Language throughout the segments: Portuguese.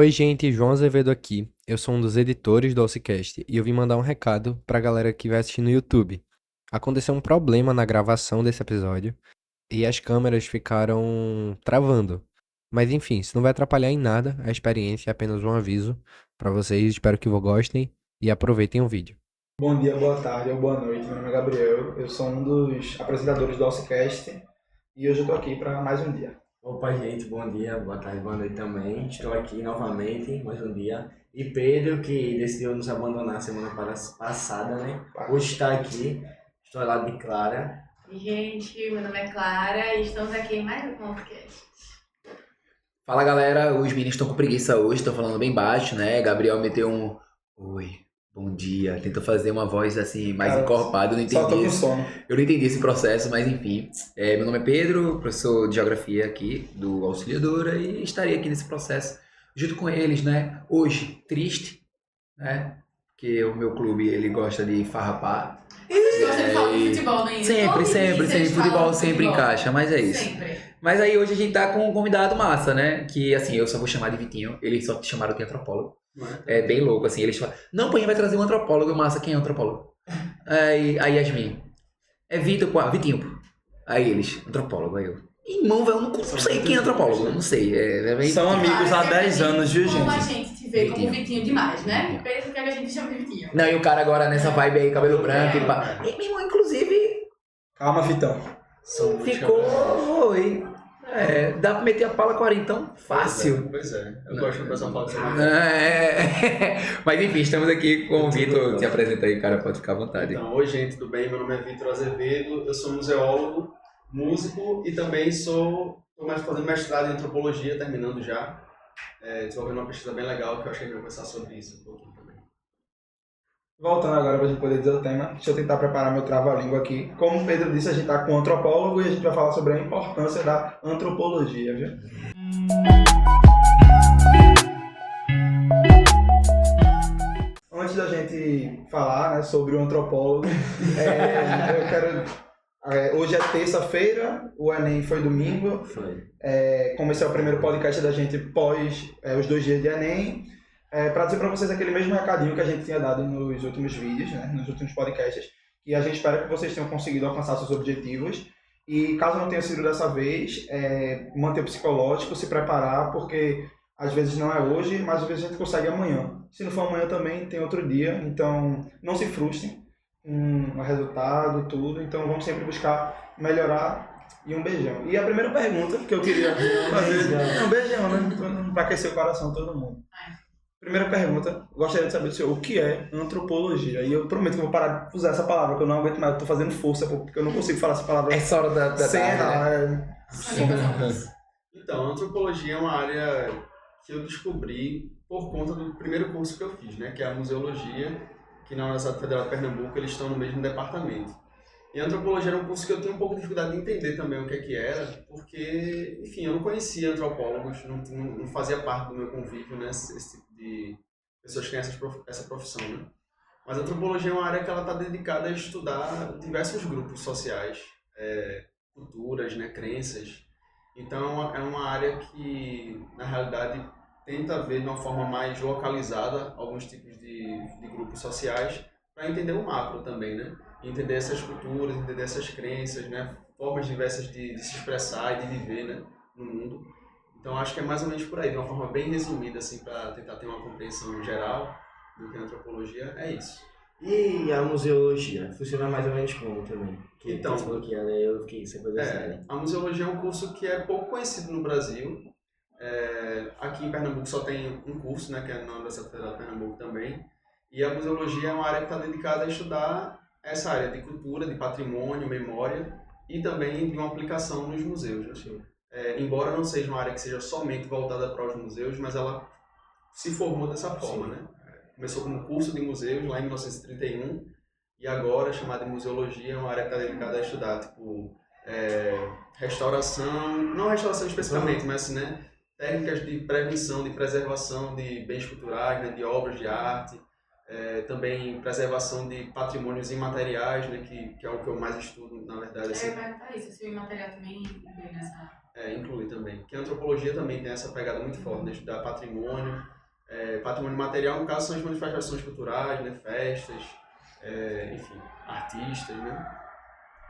Oi, gente, João Azevedo aqui. Eu sou um dos editores do Alcicast e eu vim mandar um recado pra galera que vai assistir no YouTube. Aconteceu um problema na gravação desse episódio e as câmeras ficaram travando. Mas enfim, isso não vai atrapalhar em nada a experiência, é apenas um aviso pra vocês. Espero que gostem e aproveitem o vídeo. Bom dia, boa tarde ou boa noite. Meu nome é Gabriel, eu sou um dos apresentadores do Alcicast e hoje eu estou aqui para mais um dia. Opa, gente, bom dia, boa tarde, boa noite também. Estou aqui novamente, mais um dia. E Pedro, que decidiu nos abandonar semana passada, né? Hoje está aqui, estou ao lado de Clara. Gente, meu nome é Clara e estamos aqui em mais um podcast. Fala galera, os meninos estão com preguiça hoje, estão falando bem baixo, né? Gabriel meteu um oi, bom dia, tentou fazer uma voz assim mais encorpada, eu não Só tô entendi com isso. sono. Eu não entendi esse processo, mas enfim. Meu nome é Pedro, professor de Geografia aqui do Auxiliadora e estarei aqui nesse processo junto com eles, né? Hoje, triste, né? Porque o meu clube, ele gosta de farrapar. Vocês gostam de falar de futebol, né? Sempre, futebol sempre encaixa, mas é isso. Sempre. Mas aí hoje a gente tá com um convidado massa, né? Que assim, eu só vou chamar de Vitinho, eles só te chamaram de antropólogo. É bem louco, assim, eles falam, não, pô, a gente vai trazer um antropólogo, massa, quem é antropólogo? Aí Yasmin, é Vitor, pô, Vitinho, pô. Aí eles, antropólogo, aí eu. Irmão, velho, eu não sei quem é antropólogo, eu não sei. São amigos há 10 anos, viu, Como a gente? gente te vê como Vitinho. Vitinho demais, né? Pedro quer que a gente chame de Vitinho. Não, e o cara agora nessa vibe aí, cabelo branco e pá. E meu irmão, inclusive, Calma, Vitão. ficou, oi. Dá pra meter a pala 40, então, fácil. Pois é, eu gosto de passar foto assim. Mas enfim, estamos aqui com o Vitor. Se apresenta aí, cara, pode ficar à vontade. Então, oi gente, tudo bem? Meu nome é Vitor Azevedo, eu sou museólogo, músico e também estou fazendo mestrado em antropologia, terminando já. Desenvolvendo uma pesquisa bem legal que eu achei que eu vou conversar sobre isso um pouquinho também. Voltando agora para a gente poder dizer o tema, deixa eu tentar preparar meu trava-língua aqui. Como o Pedro disse, a gente está com um antropólogo e a gente vai falar sobre a importância da antropologia, viu? Antes da gente falar, né, sobre o antropólogo, eu quero... hoje é terça-feira, o Enem foi domingo. Foi. Como esse é o primeiro podcast da gente pós os 2 dias de Enem, para dizer para vocês aquele mesmo recadinho que a gente tinha dado nos últimos vídeos, né, nos últimos podcasts, que a gente espera que vocês tenham conseguido alcançar seus objetivos. E caso não tenha sido dessa vez, manter o psicológico, se preparar, porque às vezes não é hoje, mas às vezes a gente consegue amanhã. Se não for amanhã também, tem outro dia, então não se frustrem com o resultado, tudo. Então vamos sempre buscar melhorar. E um beijão. E a primeira pergunta que eu queria fazer... Um beijão, né? Para aquecer o coração de todo mundo. Primeira pergunta, gostaria de saber do senhor, o que é antropologia? E eu prometo que eu vou parar de usar essa palavra, que eu não aguento mais, eu tô fazendo força, porque eu não consigo falar essa palavra Essa hora da sem tarde, né? Então, a antropologia é uma área que eu descobri por conta do primeiro curso que eu fiz, né? Que é a museologia, que na Universidade Federal de Pernambuco eles estão no mesmo departamento. E a antropologia era um curso que eu tinha um pouco de dificuldade de entender também o que é que era, porque, enfim, eu não conhecia antropólogos, não fazia parte do meu convívio, né, esse tipo de pessoas que têm essa profissão, né? Mas a antropologia é uma área que ela está dedicada a estudar diversos grupos sociais, culturas, né, crenças. Então, é uma área que, na realidade, tenta ver de uma forma mais localizada alguns tipos de grupos sociais para entender o macro também, né? Entender essas culturas, entender essas crenças, né? Formas diversas de se expressar e de viver, né? No mundo. Então acho que é mais ou menos por aí, de uma forma bem resumida, assim, para tentar ter uma compreensão geral do que é antropologia, é isso. E a museologia? Funciona mais ou menos como também? Que Então, você falou que ela, eu fiquei sem poder saber. A museologia é um curso que é pouco conhecido no Brasil. Aqui em Pernambuco só tem um curso, né? Que é na Universidade Federal de Pernambuco também. E a museologia é uma área que está dedicada a estudar essa área de cultura, de patrimônio, memória e também de uma aplicação nos museus. Né? Embora não seja uma área que seja somente voltada para os museus, mas ela se formou dessa forma. Né? Começou como curso de museus lá em 1931 e agora, chamada de museologia, é uma área que está dedicada a estudar tipo, restauração, não restauração especificamente, mas assim, né? Técnicas de prevenção, de preservação de bens culturais, né? De obras de arte. Também preservação de patrimônios imateriais, né, que é o que eu mais estudo, na verdade. Assim. Mas tá isso, se o imaterial também vem nessa... inclui também. Porque a antropologia também tem essa pegada muito forte, de estudar patrimônio. Patrimônio material, no caso, são as manifestações culturais, né? Festas, enfim, artistas, né?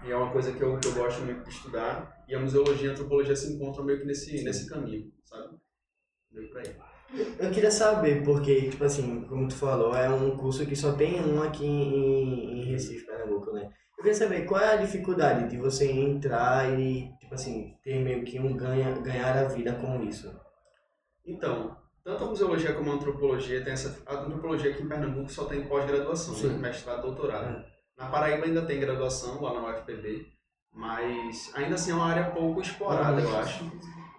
E é uma coisa que eu gosto muito de estudar. E a museologia e a antropologia se encontram meio que nesse caminho, sabe? Meio por aí. Eu queria saber, porque, tipo assim, como tu falou, é um curso que só tem um aqui em Recife, Pernambuco, né? Eu queria saber qual é a dificuldade de você entrar e, tipo assim, ter meio que ganhar a vida com isso. Então, tanto a museologia como a antropologia tem essa... A antropologia aqui em Pernambuco só tem pós-graduação, né? Mestrado, doutorado. Na Paraíba ainda tem graduação, lá na UFPB, mas ainda assim é uma área pouco explorada, eu acho.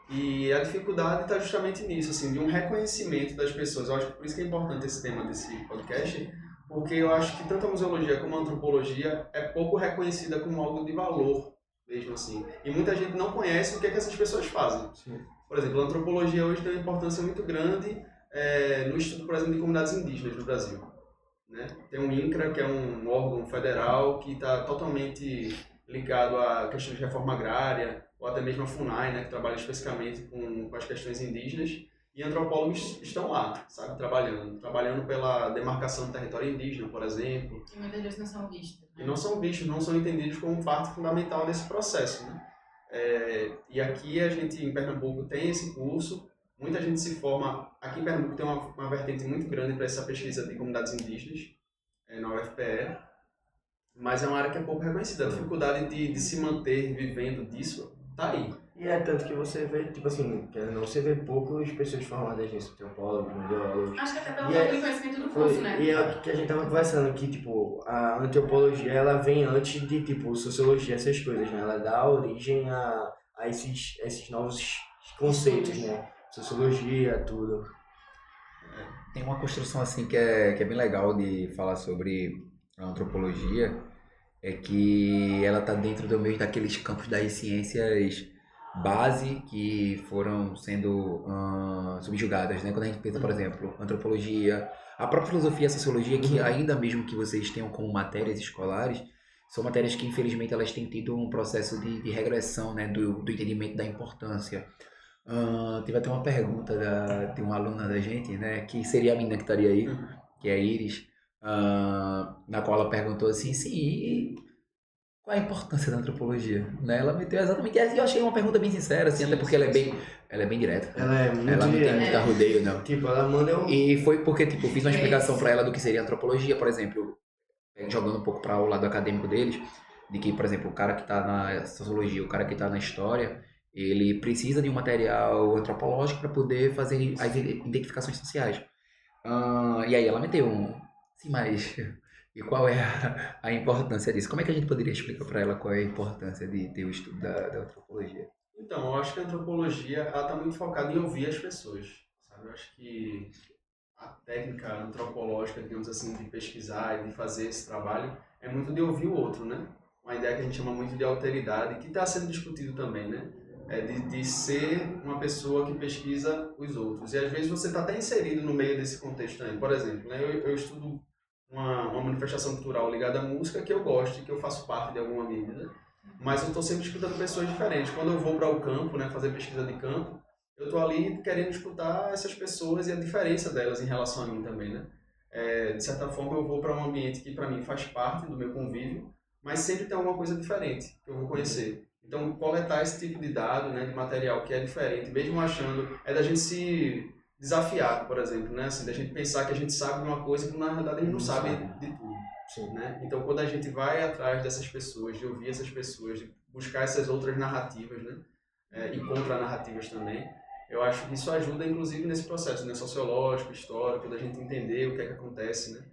E a dificuldade está justamente nisso, assim, de um reconhecimento das pessoas. Eu acho que por isso que é importante esse tema desse podcast, porque eu acho que tanto a museologia como a antropologia é pouco reconhecida como algo de valor, mesmo assim. E muita gente não conhece o que é que essas pessoas fazem. Sim. Por exemplo, a antropologia hoje tem uma importância muito grande no estudo, por exemplo, de comunidades indígenas no Brasil. Né? Tem o INCRA, que é um órgão federal que está totalmente ligado à questão de reforma agrária, ou até mesmo a FUNAI, né, que trabalha especificamente com as questões indígenas, e antropólogos estão lá, sabe, trabalhando pela demarcação do território indígena, por exemplo. E muitas vezes não são vistos. Né? E não são vistos, não são entendidos como parte fundamental desse processo. Né? E aqui a gente, em Pernambuco, tem esse curso, muita gente se forma, aqui em Pernambuco tem uma vertente muito grande para essa pesquisa de comunidades indígenas, na UFPE, mas é uma área que é pouco reconhecida. A dificuldade de se manter vivendo disso tá aí. E é tanto que você vê, tipo assim, você vê poucas pessoas formadas nisso, antropólogos, museólogos. Acho que até pelo falta de conhecimento do curso, né? E é o que a gente tava conversando, que, tipo, a antropologia, ela vem antes de, tipo, sociologia, essas coisas, né? Ela dá origem a esses novos conceitos, né? Sociologia, tudo. Tem uma construção assim que é bem legal de falar sobre a antropologia, é que ela está dentro do meio daqueles campos das ciências base que foram sendo subjugadas, né? Quando a gente pensa, por exemplo, antropologia, a própria filosofia e a sociologia, que ainda mesmo que vocês tenham como matérias escolares, são matérias que infelizmente elas têm tido um processo de regressão, né? do entendimento da importância. Tive até uma pergunta de uma aluna da gente, né, que seria a menina que estaria aí, que é a Iris, na qual ela perguntou assim, sim, qual a importância da antropologia? Né? Ela meteu exatamente essa, e eu achei uma pergunta bem sincera, assim, até porque ela é bem direta. Ela é muito ela não tem muito arrudeio, não. Tipo, ela manda E foi porque, tipo, eu fiz uma explicação para ela do que seria antropologia, por exemplo, jogando um pouco para o lado acadêmico deles, de que, por exemplo, o cara que está na sociologia, o cara que está na história, ele precisa de um material antropológico para poder fazer as identificações sociais. E aí ela meteu sim, mas e qual é a importância disso? Como é que a gente poderia explicar para ela qual é a importância de ter o estudo da antropologia? Então, eu acho que a antropologia está muito focada em ouvir as pessoas, sabe? Eu acho que a técnica antropológica, digamos assim, de pesquisar e de fazer esse trabalho é muito de ouvir o outro, né? Uma ideia que a gente chama muito de alteridade, que está sendo discutido também, né? De ser uma pessoa que pesquisa os outros. E às vezes você está até inserido no meio desse contexto também. Por exemplo, né, eu estudo uma manifestação cultural ligada à música que eu gosto e que eu faço parte de alguma medida, mas eu estou sempre escutando pessoas diferentes. Quando eu vou para o campo, né, fazer pesquisa de campo, eu estou ali querendo escutar essas pessoas e a diferença delas em relação a mim também. Né? De certa forma, eu vou para um ambiente que para mim faz parte do meu convívio, mas sempre tem alguma coisa diferente que eu vou conhecer. Então, coletar esse tipo de dado, né, de material que é diferente, mesmo achando, da gente se desafiar, por exemplo, né, assim, da gente pensar que a gente sabe de uma coisa que na verdade a gente não sabe de tudo. Sim. Né? Então, quando a gente vai atrás dessas pessoas, de ouvir essas pessoas, de buscar essas outras narrativas, né, e contra-narrativas também, eu acho que isso ajuda, inclusive, nesse processo, né, sociológico, histórico, da gente entender o que é que acontece, né.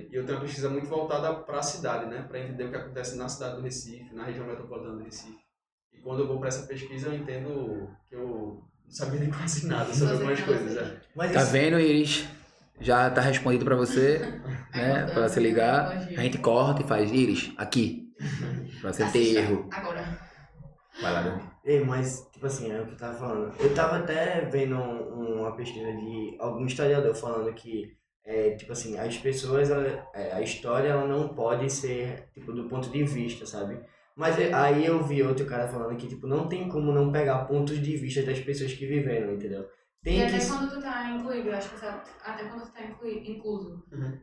E eu tenho uma pesquisa muito voltada para a cidade, né? Para entender o que acontece na cidade do Recife, na região metropolitana do Recife. E quando eu vou para essa pesquisa, eu entendo que eu não sabia nem quase nada sobre algumas coisas. Mas tá vendo, Iris? Já tá respondido para você, né? Para você ligar, a gente corta e faz, Iris, aqui. Para você ter erro. Agora. Vai lá, Dani. Mas, tipo assim, é o que eu tava falando. Eu tava até vendo uma pesquisa de algum historiador falando que tipo assim, as pessoas, a história ela não pode ser tipo do ponto de vista, sabe? Mas aí eu vi outro cara falando que, tipo, não tem como não pegar pontos de vista das pessoas que viveram, entendeu? E Tem até que... quando tu tá incluído, eu acho que até quando tu tá incluso, né?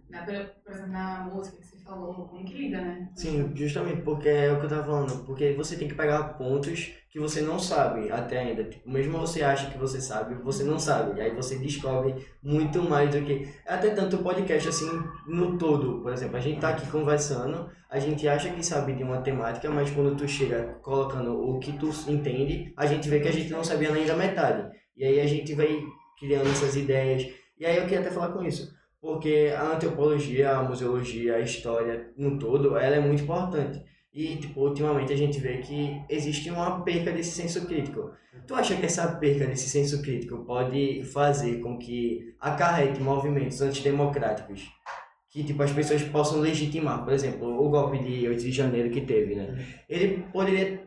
Por exemplo, na música que você falou, como que lida, né? Sim, justamente porque é o que eu tava falando. Porque você tem que pegar pontos que você não sabe até ainda. Tipo, mesmo você acha que você sabe, você não sabe. E aí você descobre muito mais do que... Até tanto o podcast, assim, no todo. Por exemplo, a gente tá aqui conversando, a gente acha que sabe de uma temática, mas quando tu chega colocando o que tu entende, a gente vê que a gente não sabia nem da metade. E aí a gente vai criando essas ideias. E aí eu queria até falar com isso. Porque a antropologia, a museologia, a história no todo, ela é muito importante. E, tipo, ultimamente a gente vê que existe uma perca desse senso crítico. Tu acha que essa perca desse senso crítico pode fazer com que acarrete movimentos antidemocráticos que, tipo, as pessoas possam legitimar? Por exemplo, o golpe de 8 de janeiro que teve, né? Ele poderia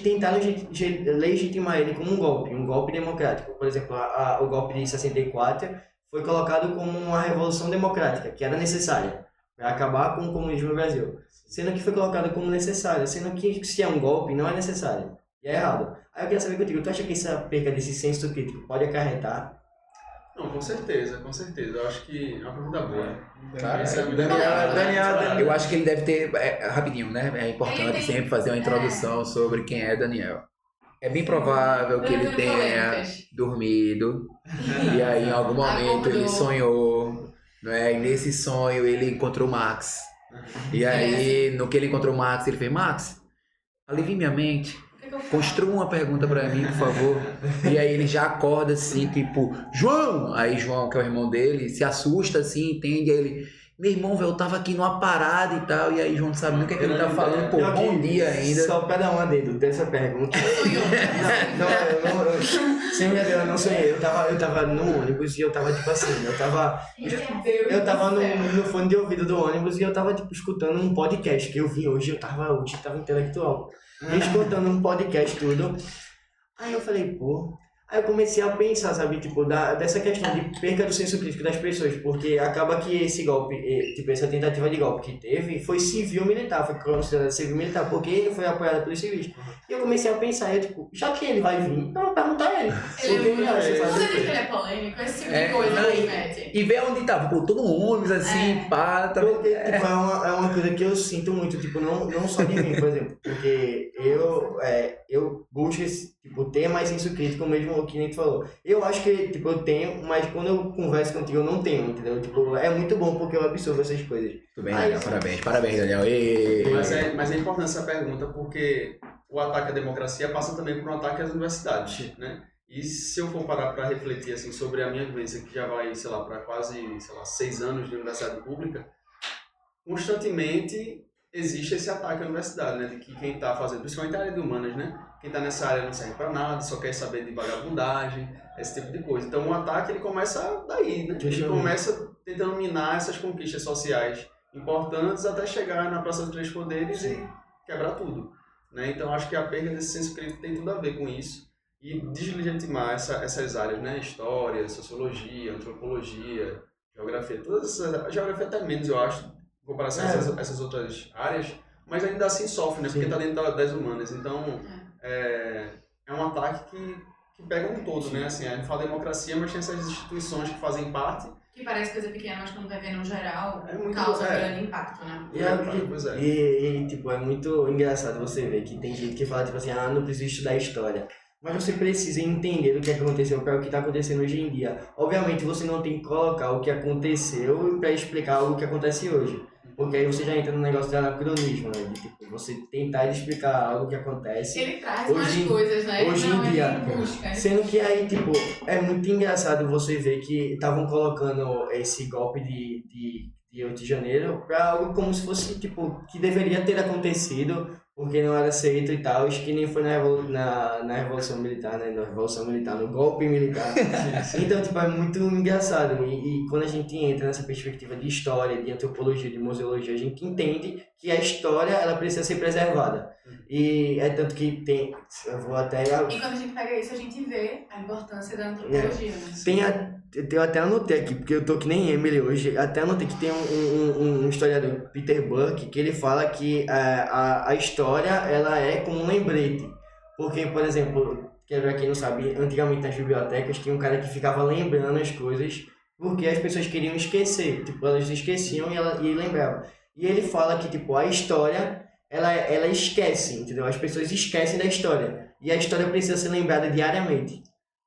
tentar legitimar ele como um golpe democrático. Por exemplo, o golpe de 64 foi colocado como uma revolução democrática, que era necessária para acabar com o comunismo no Brasil. Sendo que foi colocado como necessário, sendo que se é um golpe, não é necessário. E é errado. Aí eu queria saber contigo, tu acha que essa perca desse senso crítico pode acarretar? Não, com certeza, com certeza. Eu acho que é uma pergunta boa. Cara, Daniel. Eu acho que ele deve ter, rapidinho, né? É importante sempre fazer uma introdução sobre quem é Daniel. É bem provável que ele tenha dormido e aí em algum momento ele sonhou, não é? E nesse sonho ele encontrou Max. E aí no que ele encontrou Max, ele fez: Max, alivie minha mente. Construa uma pergunta pra mim, por favor. E aí ele já acorda assim, tipo, João! Aí João, que é o irmão dele, se assusta assim, entende? Aí ele, meu irmão, velho, eu tava aqui numa parada e tal. E aí João não sabe nem o que, é que ele tá falando. Pô, bom dia ainda. Só pra dar uma dedo dessa pergunta. Sem brincadeira, eu não sonhei. Eu tava no ônibus e eu tava tipo assim, eu tava no fone de ouvido do ônibus e eu tava tipo escutando um podcast que eu vi hoje. Eu tava intelectual. Escutando um podcast tudo. Aí eu falei, pô. Aí eu comecei a pensar, sabe, tipo, dessa questão de perca do senso crítico das pessoas, porque acaba que esse golpe, tipo, essa tentativa de golpe que teve foi civil-militar, foi considerado civil-militar, porque ele foi apoiado pelos civis. E eu comecei a pensar, tipo, já que ele vai vir, eu vou perguntar a ele. Você diz que ele é polêmico, esse tipo de coisa não, aí, mete. E ver onde tava, pô, todo um ônibus assim, pá, tá. Porque, tipo, é uma coisa que eu sinto muito, tipo, não só de mim, por exemplo, porque eu busco tipo, ter mais senso crítico mesmo, que nem tu falou. Eu acho que, tipo, eu tenho, mas quando eu converso contigo eu não tenho, entendeu? Tipo, é muito bom porque eu absorvo essas coisas. Tudo bem, Daniel, parabéns, Daniel. E... Mas é importante essa pergunta porque o ataque à democracia passa também por um ataque às universidades, né? E se eu for parar para refletir assim, sobre a minha vivência, que já vai, sei lá, para quase, sei lá, 6 anos de universidade pública, constantemente existe esse ataque à universidade, né? De que quem está fazendo, principalmente a área de humanas, né? Quem está nessa área não serve para nada, só quer saber de vagabundagem, esse tipo de coisa. Então o ataque ele começa daí, né? Ele começa tentando minar essas conquistas sociais importantes até chegar na Praça dos Três Poderes e quebrar tudo, né? Então acho que a perda desse senso crítico tem tudo a ver com isso e deslegitimar essas áreas, né? História, sociologia, antropologia, geografia, todas essas, a geografia até menos eu acho, em comparação a essas outras áreas, mas ainda assim sofre, né? Porque está dentro das humanas. Então é um ataque que pega um todo, né? Assim, a gente fala democracia, mas tem essas instituições que fazem parte. Que parece coisa pequena, mas quando vai ver no geral, É muito, causa grande impacto, né? E, tipo, é muito engraçado você ver que tem gente que fala, tipo assim, não precisa estudar história. Mas você precisa entender o que aconteceu para o que está acontecendo hoje em dia. Obviamente, você não tem que colocar o que aconteceu para explicar o que acontece hoje. Porque aí você já entra no negócio de anacronismo, né? De, tipo, você tentar explicar algo que acontece. Ele traz mais coisas, né? Hoje em dia. Busca. Sendo que aí, tipo, é muito engraçado você ver que estavam colocando esse golpe de 8 de janeiro para algo como se fosse, tipo, que deveria ter acontecido, porque não era aceito e tal, que nem foi na Revolução Militar, né? Na Revolução Militar, no golpe militar. Então, tipo, é muito engraçado. E quando a gente entra nessa perspectiva de história, de antropologia, de museologia, a gente entende que a história, ela precisa ser preservada. E é tanto que tem... Eu vou até... E quando a gente pega isso, a gente vê a importância da antropologia, né? Eu até anotei aqui, porque eu tô que nem Emily hoje, até anotei que tem um historiador, Peter Burke, que ele fala que a história, ela é como um lembrete. Porque, por exemplo, pra quem não sabe, antigamente nas bibliotecas tinha um cara que ficava lembrando as coisas, porque as pessoas queriam esquecer, tipo, elas esqueciam e lembravam. E ele fala que, tipo, a história, ela esquece, entendeu? As pessoas esquecem da história, e a história precisa ser lembrada diariamente.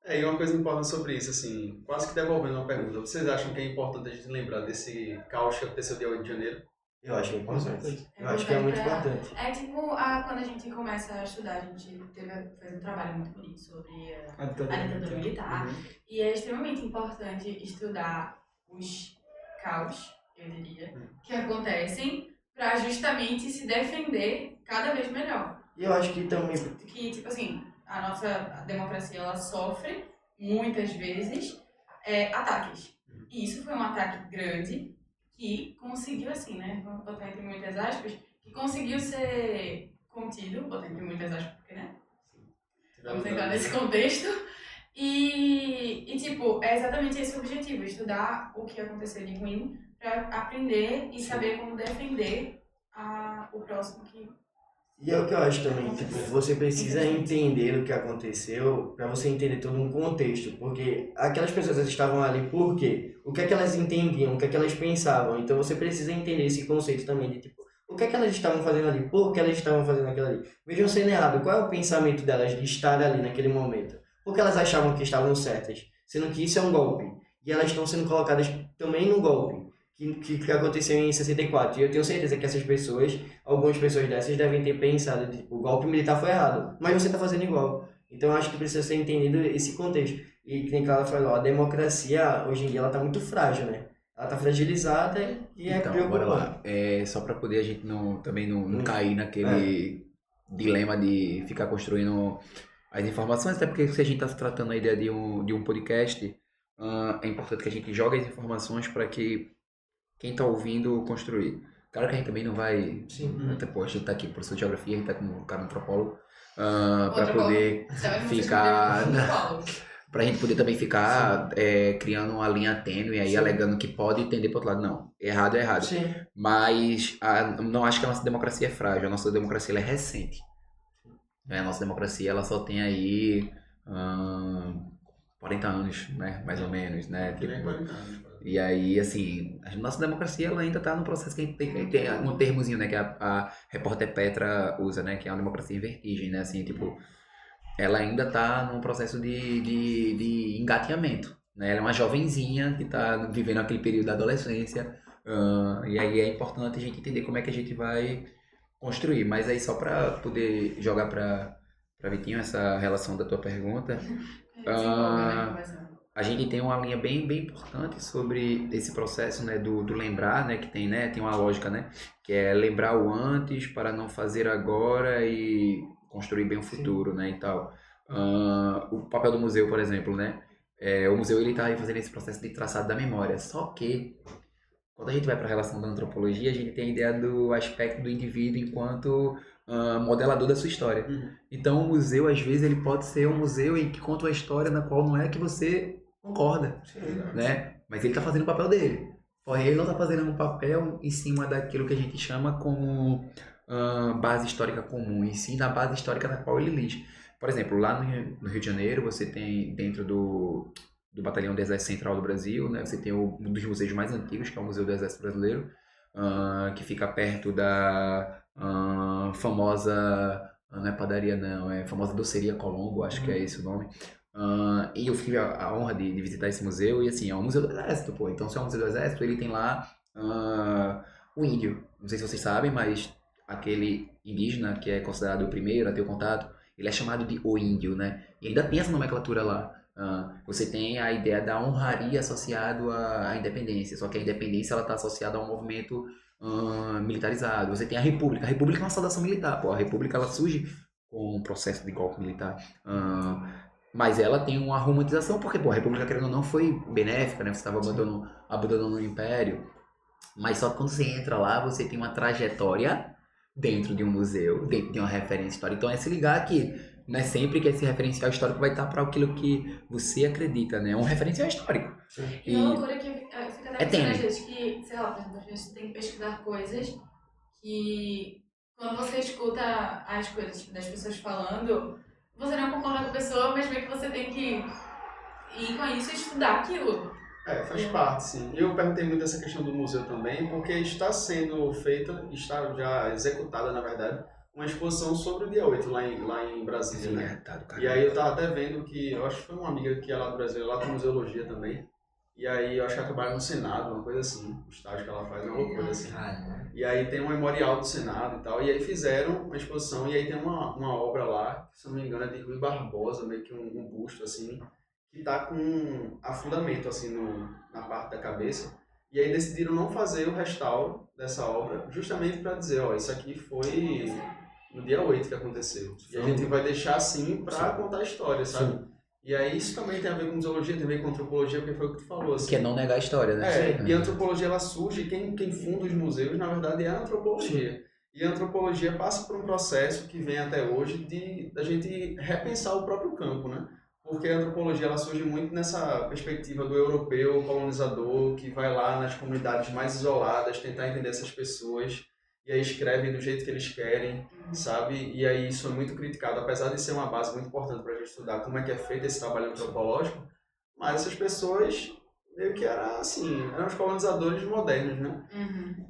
E uma coisa importante sobre isso, assim, quase que devolvendo uma pergunta, vocês acham que é importante a gente lembrar desse caos que aconteceu dia 8 de janeiro? Eu acho que é importante. Eu acho que é muito importante. É tipo, quando a gente começa a estudar, a gente fez um trabalho muito bonito sobre a ditadura militar. E é extremamente importante estudar os caos, eu diria, que acontecem para justamente se defender cada vez melhor. E eu acho que também... Que, tipo assim, a nossa democracia, ela sofre, muitas vezes, ataques. E isso foi um ataque grande, que conseguiu, assim, né, vamos botar entre muitas aspas, que conseguiu ser contido, botar entre muitas aspas, porque, né, vamos entrar nesse contexto, e tipo, é exatamente esse o objetivo, estudar o que aconteceu de ruim, para aprender e saber como defender o próximo que... E é o que eu acho também, tipo, você precisa entender o que aconteceu para você entender todo um contexto, porque aquelas pessoas estavam ali por quê? O que é que elas entendiam, o que é que elas pensavam, então você precisa entender esse conceito também de, tipo, o que é que elas estavam fazendo ali, por que elas estavam fazendo aquilo ali. Vejam sendo errado, qual é o pensamento delas de estar ali naquele momento? Porque elas achavam que estavam certas, sendo que isso é um golpe, e elas estão sendo colocadas também no golpe. Que aconteceu em 64. E eu tenho certeza que essas pessoas, algumas pessoas dessas, devem ter pensado, tipo, o golpe militar foi errado, mas você está fazendo igual. Então eu acho que precisa ser entendido esse contexto. E que nem ela falou, a democracia, hoje em dia, ela está muito frágil, né? Ela está fragilizada e é Então, bora lá. Só para poder a gente também não cair naquele dilema de ficar construindo as informações, até porque se a gente está tratando a ideia de um podcast, é importante que a gente jogue as informações para que quem tá ouvindo construir. Claro que a gente também não vai... Sim. Até, pô, a gente tá aqui por professor de geografia, a gente tá com um cara antropólogo, para poder ficar... Pra gente poder também ficar criando uma linha tênue aí, alegando que pode entender pro outro lado. Não, errado é errado. Sim. Mas não acho que a nossa democracia é frágil, a nossa democracia ela é recente. A nossa democracia ela só tem aí 40 anos, né? Mais ou menos, né? Que nem 40 anos. E aí, assim, a nossa democracia ela ainda está no processo que a gente tem um termozinho, né, que a repórter Petra usa, né, que é uma democracia em vertigem, né, assim, tipo, ela ainda está num processo de engateamento, né, ela é uma jovenzinha que está vivendo aquele período da adolescência, e aí é importante a gente entender como é que a gente vai construir, mas aí só para poder jogar para Vitinho essa relação da tua pergunta, a gente tem uma linha bem importante sobre esse processo, né, do lembrar, né, que tem uma lógica, né, que é lembrar o antes para não fazer agora e construir bem o futuro, né, e tal. O papel do museu, por exemplo, né, o museu ele está aí fazendo esse processo de traçado da memória, só que quando a gente vai para a relação da antropologia, a gente tem a ideia do aspecto do indivíduo enquanto modelador da sua história. Então o museu, às vezes, ele pode ser um museu em que conta uma história na qual não é que você concorda, né? Mas ele está fazendo o papel dele. Porém, ele não está fazendo um papel em cima daquilo que a gente chama como base histórica comum, e sim da base histórica na qual ele lide. Por exemplo, lá no Rio de Janeiro, você tem dentro do Batalhão do Exército Central do Brasil, né? Você tem um dos museus mais antigos, que é o Museu do Exército Brasileiro, que fica perto da famosa... Não é padaria, não. É a famosa doceria Colombo, acho que é esse o nome. E eu tive a honra de visitar esse museu, e assim, é um museu do Exército, pô. Então, se é um museu do Exército, ele tem lá o índio. Não sei se vocês sabem, mas aquele indígena que é considerado o primeiro a ter o contato, ele é chamado de o índio, né? E ainda tem essa nomenclatura lá. Você tem a ideia da honraria associado à independência, só que a independência ela está associada a um movimento militarizado. Você tem a república é uma saudação militar, pô. A república ela surge com um processo de golpe militar, mas ela tem uma romantização, porque pô, a república, querendo ou não, foi benéfica, né? Você estava abandonando o império, mas só que quando você entra lá, você tem uma trajetória dentro de um museu, dentro de uma referência histórica. Então é se ligar que Não é sempre que esse referencial histórico vai estar para aquilo que você acredita, né? É um referencial histórico. E a loucura que fica até pensando tênue. às vezes que, sei lá, por exemplo, a gente tem que pesquisar coisas que quando você escuta as coisas das pessoas falando, você não concorda com a pessoa, mas meio que você tem que ir com isso e estudar aquilo. Faz parte, sim. Eu perguntei muito essa questão do museu também, porque está sendo feita, está já executada, na verdade, uma exposição sobre o dia 8 lá em Brasília, né? E aí eu tava até vendo que, eu acho que foi uma amiga que é lá do Brasil, lá tem museologia também, e aí eu acho que ela trabalha no Senado, uma coisa assim, o estágio que ela faz é uma loucura assim. E aí tem um memorial do Senado e tal, e aí fizeram uma exposição, e aí tem uma obra lá, que se não me engano é de Rui Barbosa, meio que um busto assim, que tá com afundamento assim na parte da cabeça. E aí decidiram não fazer o restauro dessa obra, justamente para dizer, ó, isso aqui foi no dia 8 que aconteceu. E a gente vai deixar assim para contar a história, sabe? Sim. E aí isso também tem a ver com museologia, tem a ver com antropologia, porque foi o que tu falou. Assim. Que é não negar a história, né? E a antropologia ela surge, quem funda os museus, na verdade, é a antropologia. Sim. E a antropologia passa por um processo que vem até hoje da gente repensar o próprio campo, né? Porque a antropologia ela surge muito nessa perspectiva do europeu colonizador que vai lá nas comunidades mais isoladas tentar entender essas pessoas e aí escrevem do jeito que eles querem, sabe? E aí isso é muito criticado, apesar de ser uma base muito importante para a gente estudar como é que é feito esse trabalho antropológico, mas essas pessoas meio que eram os colonizadores modernos, né?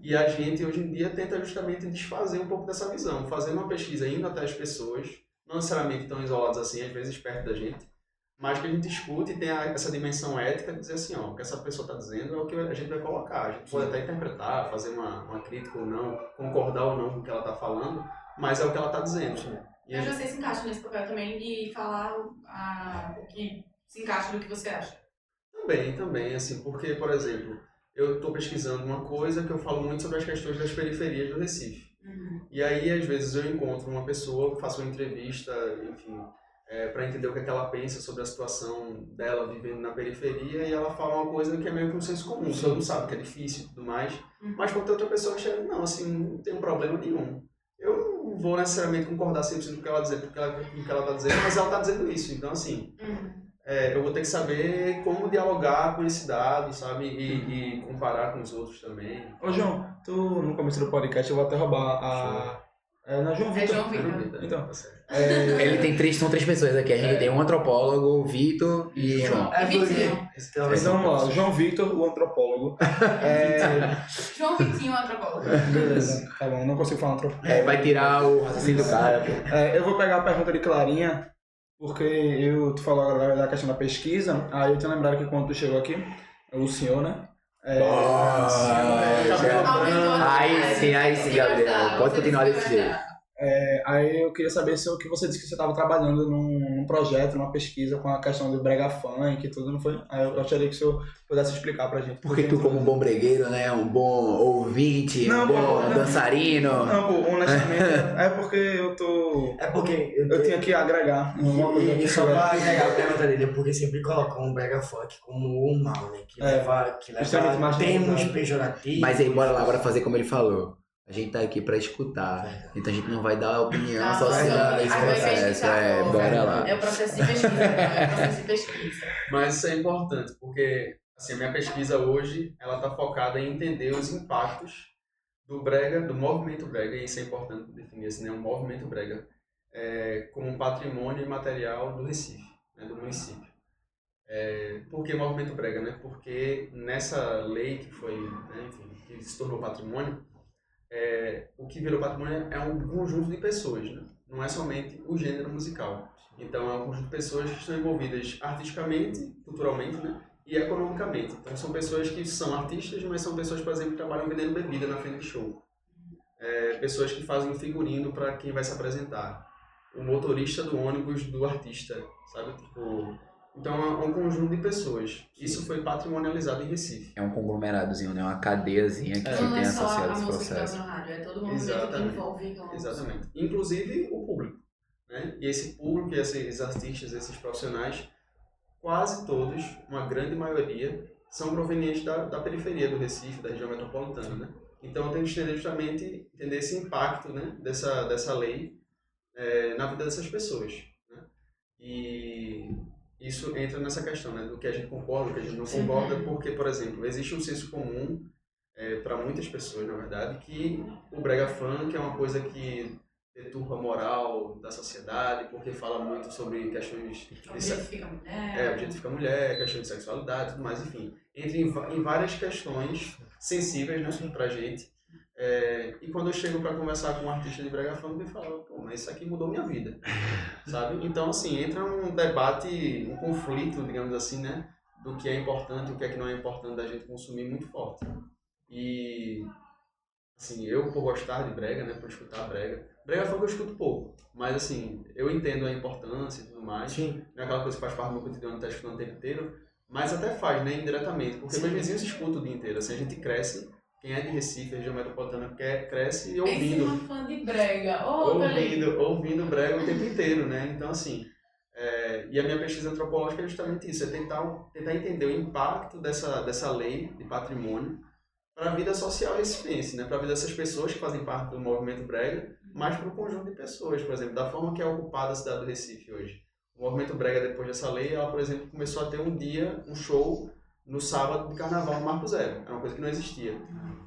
E a gente hoje em dia tenta justamente desfazer um pouco dessa visão, fazendo uma pesquisa, indo até as pessoas, não necessariamente tão isoladas assim, às vezes perto da gente, mas que a gente escute e tenha essa dimensão ética de dizer assim, ó, o que essa pessoa está dizendo é o que a gente vai colocar. A gente pode até interpretar, fazer uma crítica ou não, concordar ou não com o que ela está falando, mas é o que ela está dizendo. E mas você se encaixa nesse papel também de falar o que se encaixa do que você acha? Também, assim, porque, por exemplo, eu estou pesquisando uma coisa que eu falo muito sobre as questões das periferias do Recife. E aí, às vezes, eu encontro uma pessoa, faço uma entrevista, enfim, para entender o que é que ela pensa sobre a situação dela vivendo na periferia, e ela fala uma coisa que é meio que um senso comum, todo mundo sabe que é difícil e tudo mais, mas quando tem outra pessoa que chega, não, assim, não tem um problema nenhum. Eu não vou necessariamente concordar 100% com o que ela dizer, com o que ela está dizendo, mas ela está dizendo isso, então assim, eu vou ter que saber como dialogar com esse dado, sabe, e comparar com os outros também. Ô João, tu no começo do podcast eu vou até roubar na João Vitor. João Vitor. Então, ele tem são três pessoas aqui. A gente tem um antropólogo, Vitor e João. Então vamos lá, João Vitor, o antropólogo. João Vitinho, o antropólogo. Beleza, tá bom, não consigo falar antropólogo. Vai tirar o raciocínio do cara. Eu vou pegar a pergunta de Clarinha, porque tu falou agora da questão da pesquisa, aí eu tinha lembrado que quando tu chegou aqui, o senhor, né? Aí sim, Gabriel. Pode continuar desse jeito. Aí eu queria saber se o que você disse que você estava trabalhando num projeto, numa pesquisa com a questão do brega funk e tudo, não foi? Aí eu gostaria que o senhor pudesse explicar pra gente. Porque tu como um bom bregueiro, né? Um bom ouvinte, bom dançarino. Não, pô, honestamente, é porque eu tô... É porque eu tinha que agregar uma coisa e só pra agregar a pergunta dele, porque sempre colocam um brega funk como o mal, né? Que leva termos pejorativos. Mas aí, bora lá, agora fazer como ele falou. A gente tá aqui pra escutar, então a gente não vai dar opinião social nesse processo. Bora lá. É o processo de pesquisa, Mas isso é importante, porque assim, a minha pesquisa hoje, ela tá focada em entender os impactos do brega, do movimento brega, e isso é importante definir, assim, né? O movimento brega como um patrimônio imaterial do Recife, né? Do município. Por que movimento brega, né? Porque nessa lei que foi, né, enfim, que se tornou patrimônio, o que virou patrimônio é um conjunto de pessoas, né? Não é somente o gênero musical. Então é um conjunto de pessoas que estão envolvidas artisticamente, culturalmente, né? E economicamente. Então são pessoas que são artistas, mas são pessoas, por exemplo, que trabalham vendendo bebida na frente de show. Pessoas que fazem figurino para quem vai se apresentar. O motorista do ônibus do artista, sabe? Então é um conjunto de pessoas. Isso foi patrimonializado em Recife. É um conglomeradozinho, né? Uma cadeiazinha que tem associado esse processo. Não é só a música rádio, é todo movimento que envolve. Exatamente. Inclusive o público, né? E esse público, esses artistas, esses profissionais, quase todos, uma grande maioria, são provenientes da periferia do Recife, da região metropolitana, né? Então eu tenho que entender esse impacto, né? dessa lei na vida dessas pessoas. E isso entra nessa questão, né, do que a gente concorda, do que a gente não concorda, porque, por exemplo, existe um senso comum para muitas pessoas, na verdade, que o brega funk é uma coisa que deturpa a moral da sociedade, porque fala muito sobre questões Objetifica a mulher. objetifica a mulher, questões de sexualidade e tudo mais, enfim. Entra em várias questões sensíveis, né, pra gente. E quando eu chego para conversar com um artista de brega funk, ele fala, pô, mas isso aqui mudou minha vida, sabe? Então, assim, entra um debate, um conflito, digamos assim, né, do que é importante e o que é que não é importante da gente consumir muito forte. E, assim, eu por gostar de brega, né, por escutar brega funk eu escuto pouco, mas, assim, eu entendo a importância e tudo mais. Sim. Não é aquela coisa que faz parte do meu cotidiano, tá escutando o tempo inteiro, mas até faz, né, indiretamente, porque meus vizinhos escutam o dia inteiro, assim, a gente cresce. Quem é de Recife, região metropolitana, cresce ouvindo. Uma fã de brega. Ouvindo brega o tempo inteiro, né? Então, assim, e a minha pesquisa antropológica é justamente isso, é tentar entender o impacto dessa lei de patrimônio para a vida social recifense, né? Para a vida dessas pessoas que fazem parte do movimento brega, mas para o conjunto de pessoas, por exemplo, da forma que é ocupada a cidade do Recife hoje. O movimento brega, depois dessa lei, ela, por exemplo, começou a ter um show no sábado de carnaval no Marco Zero. Era uma coisa que não existia.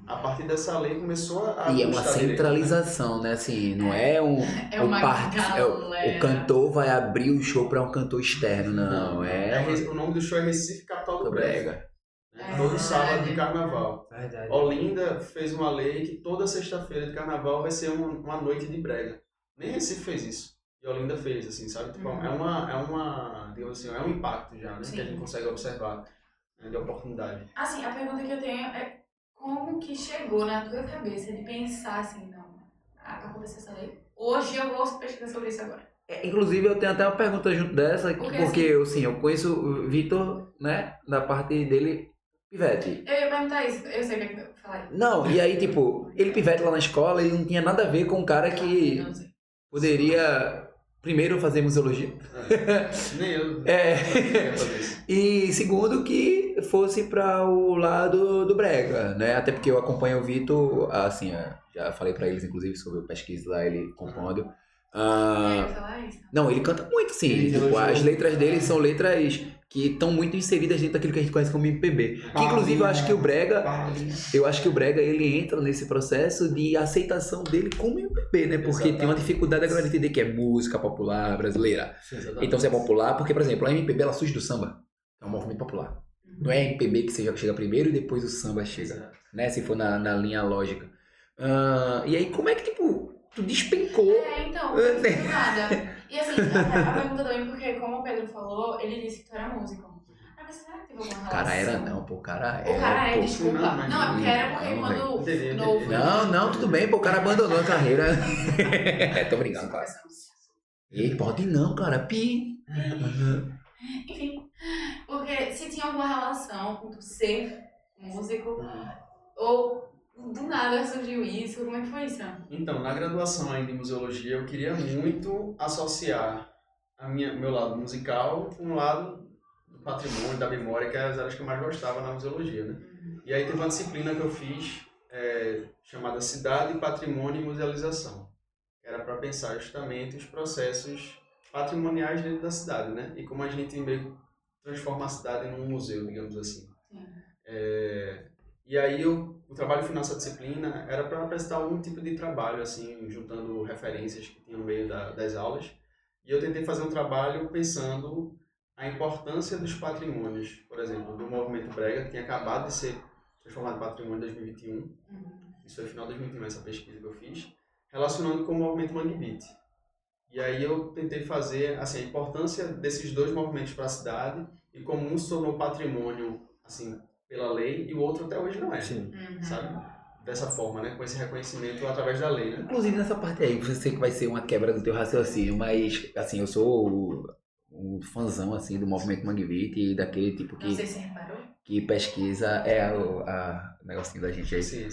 A partir dessa lei começou a E é uma conquistar centralização, né? Assim, não é uma galera. o cantor vai abrir o show para um cantor externo, não. O nome do show é Recife Capital do Brega. Todo sábado de carnaval. Verdade. Olinda fez uma lei que toda sexta-feira de carnaval vai ser uma noite de brega. Nem Recife fez isso. E Olinda fez, assim, sabe? Tipo, digamos assim, é um impacto já, né? Que a gente consegue observar, né, de oportunidade. Assim, a pergunta que eu tenho é como que chegou na tua cabeça de pensar assim, não, aconteceu essa lei? Hoje eu vou pesquisar sobre isso agora. Inclusive, eu tenho até uma pergunta junto dessa, porque assim, eu conheço o Vitor, né? Da parte dele, pivete. Eu ia perguntar isso, eu sei o que eu falei. Não, e aí, tipo, ele pivete lá na escola, ele não tinha nada a ver com um cara que Não sei. poderia, primeiro, fazer museologia. Nem eu. É. Fazer isso. E segundo, que fosse para o lado do brega, né? Até porque eu acompanho o Vitor, assim, já falei para eles, inclusive, sobre a pesquisa lá, ele compondo. Eu ia falar isso. Não, ele canta muito, sim. Ele Tipo, elogiou. as letras dele são letras que estão muito inseridas dentro daquilo que a gente conhece como MPB. Que, inclusive, eu acho que o brega, ele entra nesse processo de aceitação dele como MPB, né? Porque Exatamente. tem uma dificuldade da galera entender que é música popular brasileira. Então, se é popular, porque, por exemplo, a MPB, ela surge do samba. É um movimento popular. Não é a MPB que chega primeiro e depois o samba chega, né? Se for na linha lógica. E aí, como é que, tipo, tu despencou? Então, não sei nada. E assim, a pergunta também, porque como o Pedro falou, ele disse que tu era músico. Mas será que teve alguma relação? Cara era não, pô, cara era. O cara é, pô. desculpa. Não, é porque era porque quando Entendi. novo... Não, tudo bem, pô, o cara abandonou a carreira. Tô brincando, cara. Ele pode não, cara, Enfim, porque se tinha alguma relação com tu ser músico, ou do nada surgiu isso, como é que foi isso? Então, na graduação ainda em museologia, eu queria muito associar meu lado musical com o lado do patrimônio, da memória, que eram as áreas que eu mais gostava na museologia, né? E aí teve uma disciplina que eu fiz chamada Cidade, Patrimônio e Musealização. Era para pensar justamente os processos patrimoniais dentro da cidade, né? E como a gente meio transforma a cidade num museu, digamos assim. E aí o trabalho final dessa disciplina era para apresentar algum tipo de trabalho, assim, juntando referências que tinham no meio das aulas. E eu tentei fazer um trabalho pensando a importância dos patrimônios, por exemplo, do movimento brega, que tinha acabado de ser transformado em patrimônio em 2021. Isso foi no final de 2021, essa pesquisa que eu fiz, relacionando com o movimento Mangue Beat. E aí eu tentei fazer assim, a importância desses dois movimentos para a cidade e como um se tornou patrimônio assim, pela lei e o outro até hoje não é. Sim. Sabe? Dessa forma, né? Com esse reconhecimento através da lei, né? Inclusive nessa parte aí, você sei que vai ser uma quebra do teu raciocínio, mas assim, eu sou um fãzão assim, do movimento Mangue Beat e daquele tipo Não sei se você reparou. que pesquisa o negocinho da gente aí. Sim.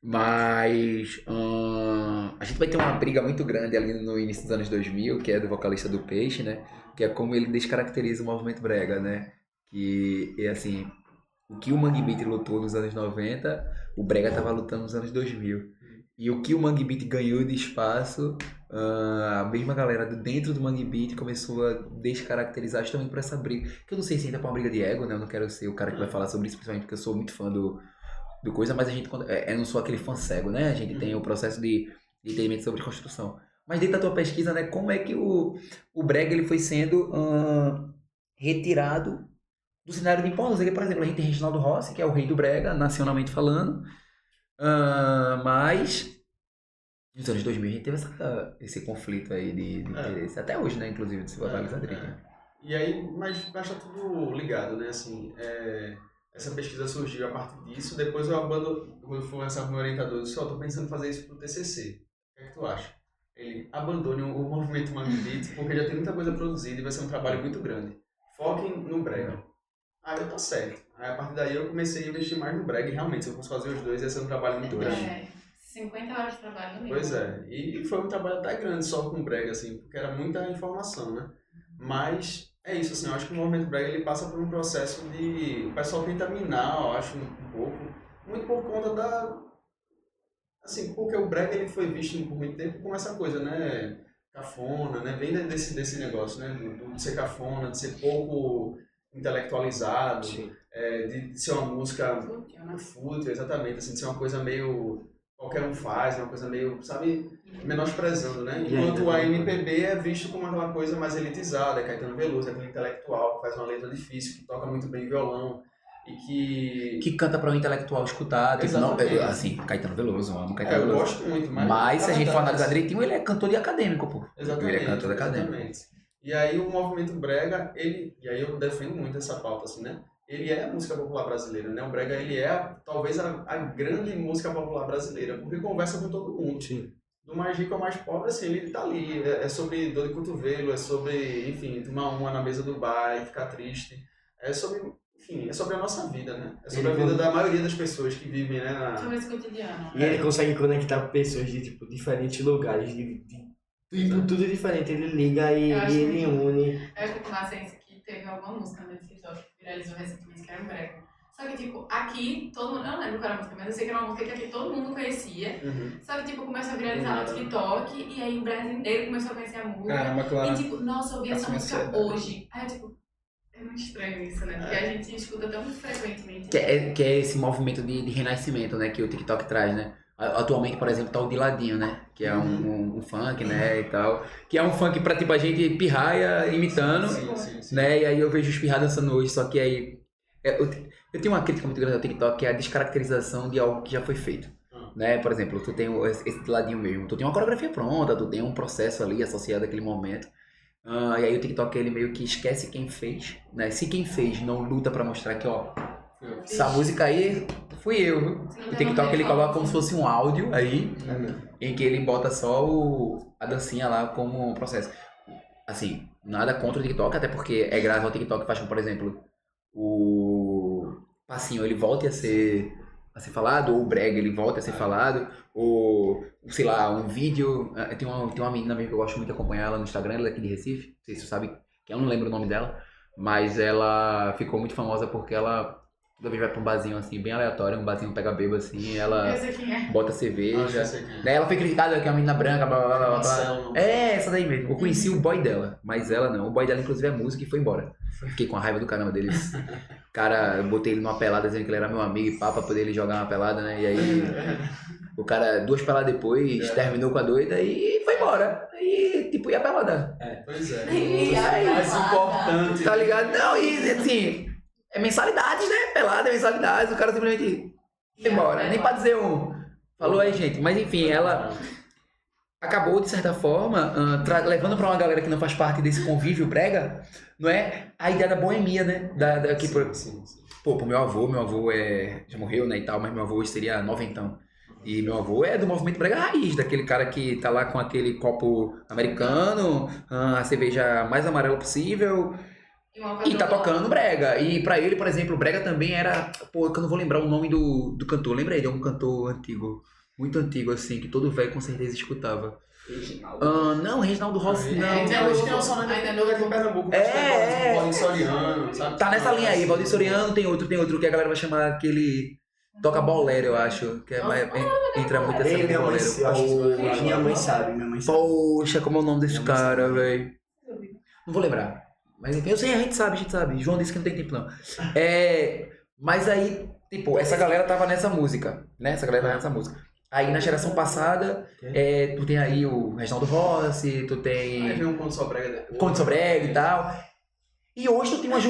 Mas a gente vai ter uma briga muito grande ali no início dos anos 2000, que é do vocalista do Peixe, né? Que é como ele descaracteriza o movimento brega, né? Que é assim, o que o Mangue Beat lutou nos anos 90, o brega tava lutando nos anos 2000. E o que o Mangue Beat ganhou de espaço, a mesma galera dentro do Mangue Beat começou a descaracterizar justamente por essa briga. Que eu não sei se ainda é pra uma briga de ego, né? Eu não quero ser o cara que vai falar sobre isso, principalmente porque eu sou muito fã do coisa, mas a gente, eu não sou aquele fã cego, né? A gente tem o processo de entendimento sobre construção. Mas dentro da tua pesquisa, né? Como é que o brega ele foi sendo retirado do cenário de importância? Por exemplo, a gente tem Reginaldo Rossi, que é o rei do brega, nacionalmente falando. Mas nos anos 2000 a gente teve esse conflito aí de interesse. Até hoje, né? Inclusive, de se botar Alexandrina. E aí, mas tá tudo ligado, né? Assim, essa pesquisa surgiu a partir disso. Depois eu fui conversar com o meu orientador e disse, tô pensando em fazer isso pro TCC. O que é que tu acha? Ele abandone o movimento Mangue Beat, porque já tem muita coisa produzida e vai ser um trabalho muito grande. Foquem no brega. Aí eu tô certo. Aí a partir daí eu comecei a investir mais no brega e realmente, se eu fosse fazer os dois, ia ser um trabalho muito grande. 50 horas de trabalho no mínimo. Pois é, e foi um trabalho até grande só com brega, assim, porque era muita informação, né? Mas é isso, assim, eu acho que o movimento brega ele passa por um processo de... O pessoal tenta minar, eu acho, um pouco, muito por conta da... Assim, porque o brega ele foi visto por muito tempo como essa coisa, né? Cafona, né? Vem desse negócio, né? De ser cafona, de ser pouco intelectualizado, de ser uma música fútil, exatamente, assim, de ser uma coisa meio... Qualquer um faz, uma coisa meio, sabe, menosprezando, né? Enquanto a MPB é visto como aquela coisa mais elitizada, é Caetano Veloso, é aquele intelectual que faz uma letra difícil, que toca muito bem violão e que canta para um intelectual escutar, tipo, não, assim, Caetano Veloso, eu amo Caetano Veloso. Eu gosto muito, mas se a gente for analisar direitinho, ele é cantor de acadêmico, pô. Exatamente. Ele é cantor de acadêmico. Exatamente. E aí o movimento brega, e aí eu defendo muito essa pauta, assim, né? Ele é a música popular brasileira, né? O brega, ele é talvez a grande música popular brasileira, porque conversa com todo mundo. Sim. Do mais rico ao mais pobre, assim, ele tá ali. É sobre dor de cotovelo, é sobre, enfim, tomar uma na mesa do bar e ficar triste. É sobre, enfim, é sobre a nossa vida, né? É sobre a vida da maioria das pessoas que vivem, né? Sobre esse cotidiano. E ele consegue conectar pessoas de, tipo, diferentes lugares, tudo diferente. Ele liga e ele une. Eu acho que o massa é isso, que teve alguma música no TikTok que viralizou recentemente, que era um brega. Só que, tipo, aqui, todo mundo... Eu não lembro qual era a música, mas eu sei que era uma música que aqui todo mundo conhecia. Só que, tipo, começou a viralizar no TikTok, e aí o Brasil inteiro começou a conhecer a música. Caramba, claro. E, tipo, nossa, eu ouvi essa música hoje. Aí, eu, tipo, é muito estranho isso, né? Porque a gente escuta tão frequentemente. Que é esse movimento de renascimento, né? Que o TikTok traz, né? Atualmente, por exemplo, tá o Diladinho, né? Que é um funk, né? E tal. Que é um funk pra, tipo, a gente pirraia imitando, Sim. né? E aí eu vejo os pirra dançando hoje, só que aí... Eu tenho uma crítica muito grande ao TikTok, que é a descaracterização de algo que já foi feito. Né? Por exemplo, tu tem esse ladinho mesmo, tu tem uma coreografia pronta, tu tem um processo ali associado àquele momento. E aí o TikTok ele meio que esquece quem fez, né? Se quem fez não luta pra mostrar que, ó, essa música aí fui eu, viu? O TikTok ele coloca como se fosse um áudio aí, em que ele bota só a dancinha lá como um processo. Assim, nada contra o TikTok, até porque é graças ao TikTok que faz com, por exemplo, o passinho ele volte a ser falado, ou o brega ele volta a ser falado, ou, sei lá, um vídeo. Tem uma menina mesmo que eu gosto muito de acompanhar ela no Instagram, ela é daqui de Recife, não sei se você sabe, que eu não lembro o nome dela, mas ela ficou muito famosa porque ela toda vez vai pra um barzinho assim, bem aleatório, um barzinho pega bebo assim, ela bota cerveja. Daí ela foi criticada que é uma menina branca, blá blá blá blá. É, essa daí mesmo. Eu conheci o boy dela, mas ela não. O boy dela, inclusive, é música e foi embora. Fiquei com a raiva do caramba deles. Cara, eu botei ele numa pelada dizendo que ele era meu amigo e pá, pra poder ele jogar uma pelada, né? E aí, o cara, 2 peladas depois, terminou com a doida e foi embora. E, tipo, ia pelada. Pois é. E aí, mais importante. tá ligado? Não, e assim, é mensalidade, né? Pelada é mensalidade, o cara simplesmente foi embora. Nem pra dizer falou aí, gente. Mas enfim, ela acabou, de certa forma, levando pra uma galera que não faz parte desse convívio brega, não é? A ideia da boemia, né? Sim. Pô, pro meu avô já morreu, né, e tal, mas meu avô hoje seria noventão. E meu avô é do movimento brega raiz, daquele cara que tá lá com aquele copo americano, a cerveja mais amarela possível, e tá tocando brega. E pra ele, por exemplo, o brega também era... Pô, que eu não vou lembrar o nome do cantor. Lembra aí de um cantor antigo, muito antigo, assim, que todo velho com certeza escutava. Não, Reginaldo Rossi não. Hoje tem um som ainda aqui em Pernambuco, Valdir Soriano, sabe? Tá nessa linha aí, Valdir Soriano, tem outro que a galera vai chamar aquele... Toca bolero, eu acho. Que é mais, entra muito essa Minha mãe, bolero. eu acho que minha mãe sabe. Poxa, como é o nome desse cara, velho? Não vou lembrar. Mas enfim, eu sei, a gente sabe. João disse que não tem tempo, não. Mas aí, tipo, essa galera tava nessa música, né? Aí na geração passada, tu tem aí o Reginaldo Rossi, tu Aí tem vem um Conde Sobrega depois. Conde Sobrega e tal. E hoje tu tem uma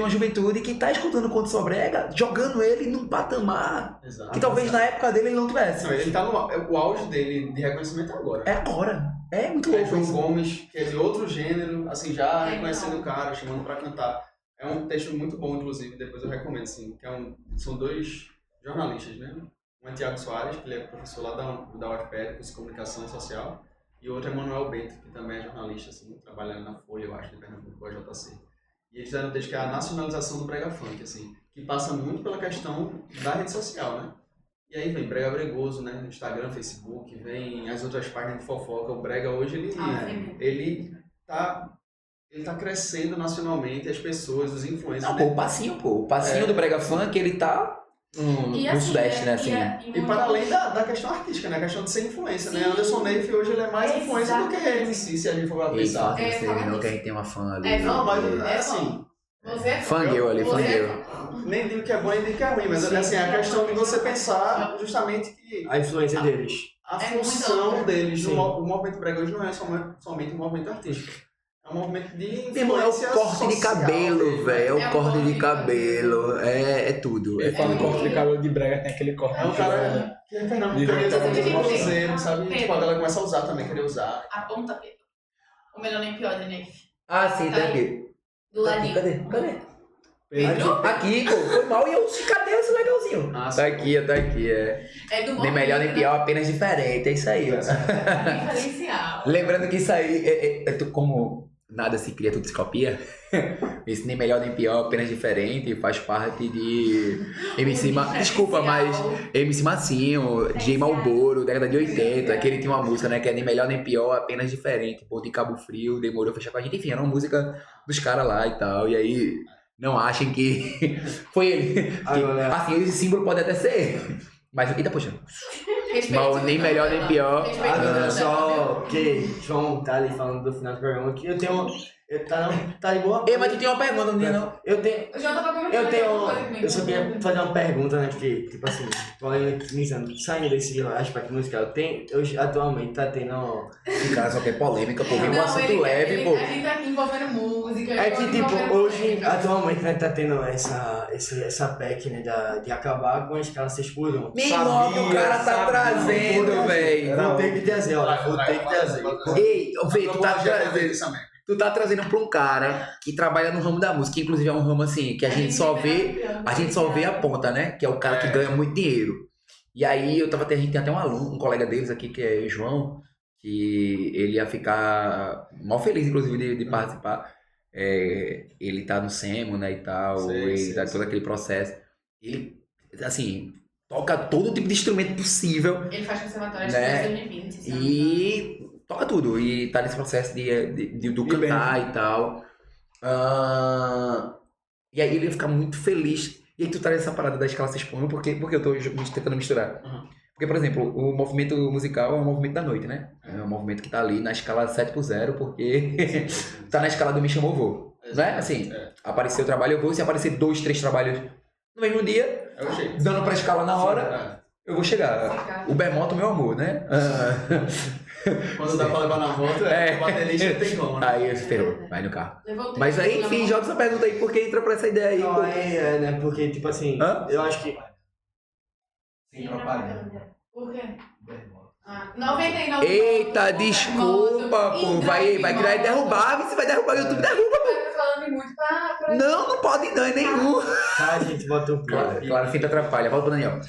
juventude, que tá escutando o Conde Sobrega, jogando ele num patamar Exato. que talvez na época dele ele não tivesse. Não, ele tá o auge dele de reconhecimento agora. É agora. É muito É louco João isso. Gomes, que é de outro gênero, assim, já É, reconhecendo o cara, chamando pra cantar. É um texto muito bom, inclusive, depois eu recomendo, assim, que são dois jornalistas, né? Um é Tiago Soares, que ele é professor lá da UFPR, curso de Comunicação Social, e o outro é Manuel Bento, que também é jornalista, assim, trabalhando na Folha, eu acho, de Pernambuco, a JC. E eles fizeram um texto que é a nacionalização do brega funk, assim, que passa muito pela questão da rede social, né? E aí vem Brega Bregoso, né? Instagram, Facebook, vem as outras páginas de fofoca. O Brega hoje, ele tá crescendo nacionalmente, as pessoas, os influencers. Não, o passinho do Brega Funk, ele tá no Sudeste, né? Assim. E para além da questão artística, né? A questão de ser influência, né? Anderson Neif hoje ele é mais influência do que ele em si, se a gente for Ei, pensar. fala você não, que a gente tem uma fã ali. Não, mas é assim. Fangueu ali, fangueu. Nem digo que é bom, nem digo que é ruim, mas assim, a questão de você pensar justamente que A influência deles. a É função muito deles, Sim. o movimento brega hoje não é somente um movimento artístico. É um movimento de Irmão, é o influência corte de social cabelo, dele. velho. É o corte de cabelo. É tudo. Ele fala em corte de cabelo de brega, tem aquele corte. É um cara que é pernambucano, sabe? Tipo, a galera começa a usar também, querer usar. A ponta preta. O melhor nem pior de Neif. Ah, sim, tá aqui. Do ladinho. Cadê? Pedro? Aqui, pô, foi mal e eu cadê esse legalzinho? Ah, Tá aqui. É do Nem melhor nem pior, apenas diferente. É isso aí, ó. Diferencial. Lembrando que isso aí como nada se cria, tudo se copia. Esse nem melhor nem pior, apenas diferente, faz parte de desculpa, mas MC Massinho, DJ Malboro, década de 80, que ele tinha uma música, né, que é nem melhor nem pior, apenas diferente, pô, de Cabo Frio, demorou a fechar com a gente, enfim, era uma música dos caras lá e tal, e aí não achem que foi ele. Agora- Assim, esse símbolo pode até ser ele, mas, eita, poxa, mas nem melhor nem pior. Agora só que João tá ali falando do final do programa que eu tenho. Tá de boa? Ei, mas tu tem uma pergunta, não tem não? Eu tenho. Eu já tava comentando Eu tenho. alguma coisa comigo. Eu só queria fazer uma pergunta, né? Que, tipo assim, polemizando, saindo desse aspecto musical, hoje atualmente tá tendo. O cara só quer polêmica, pô, vem um Não, assunto ele- leve, ele- pô. A gente tá aqui envolvendo música. É que, tipo, envolvendo hoje, polêmica. atualmente, né, tá tendo essa PEC, né, de acabar com a escala 6 por 1. Meu irmão, que o cara tá trazendo, velho. Vou ter que trazer, ó. Vou ter que trazer. Ei, Vê, tu tá trazendo pra um cara que trabalha no ramo da música, que inclusive é um ramo assim, que a gente só vê a ponta, né? Que é o cara que ganha muito dinheiro. E aí a gente tem até um aluno, um colega deles aqui, que é João, que ele ia ficar mal feliz, inclusive, de participar. Ele tá no SEMO, né, e tal, tá todo aquele processo. Ele, assim, toca todo tipo de instrumento possível. Ele faz conservatório Né? acho que desde 2020. se não me engano. E toca tudo. E tá nesse processo do cantar e tal. E aí ele ia ficar muito feliz. E aí tu traz essa parada da escala 6 por 1, porque eu tô tentando misturar. Uhum. Porque, por exemplo, o movimento musical é um movimento da noite, né? É um movimento que tá ali na escala 7 por 0, porque tá na escala do Me Chamou Vou. Né? Assim, aparecer o trabalho, eu vou. Se aparecer 2, 3 trabalhos no mesmo dia, É o jeito. dando pra escala na hora, eu vou chegar. O Bermoto, meu amor, né? Quando dá pra levar na moto, o baterista não tem como, né? Aí eu espero, vai no carro. Levou o Mas aí, tempo enfim, na joga essa pergunta aí, porque entra pra essa ideia aí. Não, pô. né? Porque, tipo assim, Hã? eu acho que. Sem propaganda. Por quê? 99. Eita, desculpa, pô. Vai criar e derrubar. Você vai derrubar o YouTube, derruba. Tá falando muito pra... Não pode não, é nenhum. Tá, a gente bota o Claro, sempre atrapalha. Volta pro Daniel.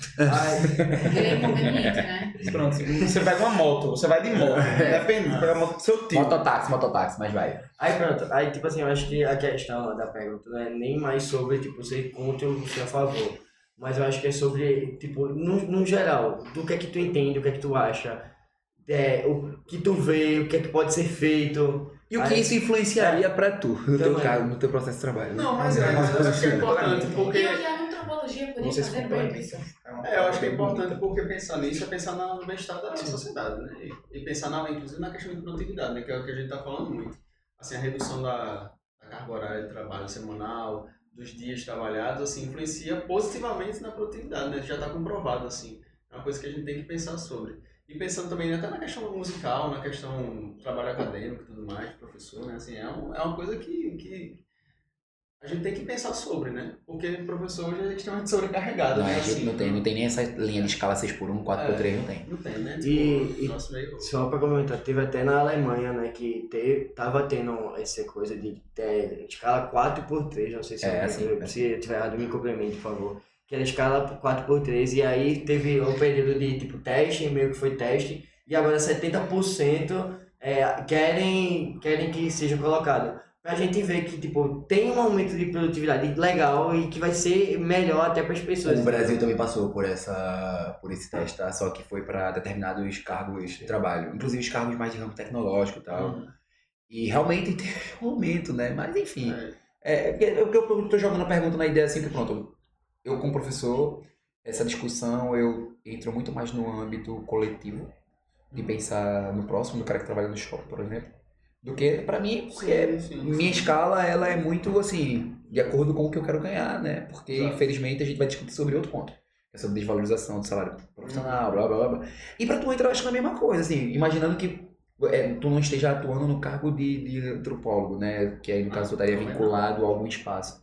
Ele é inconveniente, né? Pronto, você pega uma moto, você vai de moto. Depende, você pega a moto do seu tio. Mototáxi, mas vai. Aí pronto, aí tipo assim, eu acho que a questão da pergunta não é nem mais sobre, tipo, ser contra ou ser a favor. Mas eu acho que é sobre, tipo, no geral, do que é que tu entende, o que é que tu acha, o que tu vê, o que é que pode ser feito. E o que isso influenciaria pra tu, no teu Também. caso, no teu processo de trabalho? Não, mas eu acho que é importante, E porque... hoje é antropologia psicologia podia Vocês fazer muito isso. Eu acho que é importante porque pensar nisso é pensar no bem-estar da sociedade, né? E pensar, inclusive, na questão de produtividade, né? Que é o que a gente está falando muito. Assim, a redução da carga horária de trabalho semanal, dos dias trabalhados, assim, influencia positivamente na produtividade, né? Já está comprovado, assim. É uma coisa que a gente tem que pensar sobre. E pensando também até na questão musical, na questão do trabalho acadêmico e tudo mais, professor, né? Assim, é uma coisa que a gente tem que pensar sobre, né? Porque professor hoje é extremamente sobrecarregado, Não, né? a gente Assim, não tem nem essa linha de escala 6x1, 4x3, não tem. Não tem, né? Tipo, E nosso meio... só para comentar, teve até na Alemanha, né, que tava tendo essa coisa de ter escala 4x3, não sei se se eu tiver errado, me complemente, por favor. Que era escala 4x3, e aí teve um período de tipo teste, meio que foi teste, e agora 70% querem que seja colocado. Pra gente ver que tipo, tem um aumento de produtividade legal e que vai ser melhor até para as pessoas. O Brasil também passou por esse teste, tá? Só que foi para determinados cargos de trabalho, inclusive os cargos mais de ramo tecnológico e tal. E realmente teve um aumento, né? Mas enfim, porque eu tô jogando a pergunta na ideia assim que pronto, eu como professor, essa discussão eu entro muito mais no âmbito coletivo, de pensar no próximo, no cara que trabalha no shopping, por exemplo, do que pra mim, porque minha escala ela é muito assim, de acordo com o que eu quero ganhar, né? Porque infelizmente a gente vai discutir sobre outro ponto, essa desvalorização do salário profissional, blá blá blá. E pra tu entrar, eu acho que é a mesma coisa, assim, imaginando que tu não esteja atuando no cargo de antropólogo, né? Que aí no caso tu estaria vinculado a algum espaço.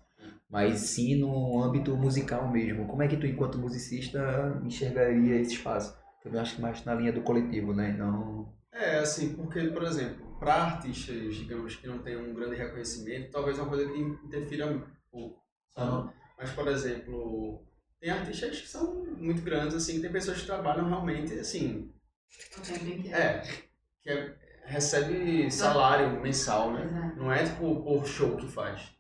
Mas sim no âmbito musical mesmo. Como é que tu, enquanto musicista, enxergaria esse espaço? Eu acho que mais na linha do coletivo, né? Não... assim, porque, por exemplo, para artistas, digamos, que não têm um grande reconhecimento, talvez é uma coisa que interfira um pouco, sabe? Mas, por exemplo, tem artistas que são muito grandes, assim, tem pessoas que trabalham realmente, assim... recebe salário mensal, né? Exato. Não é, tipo, por show que faz.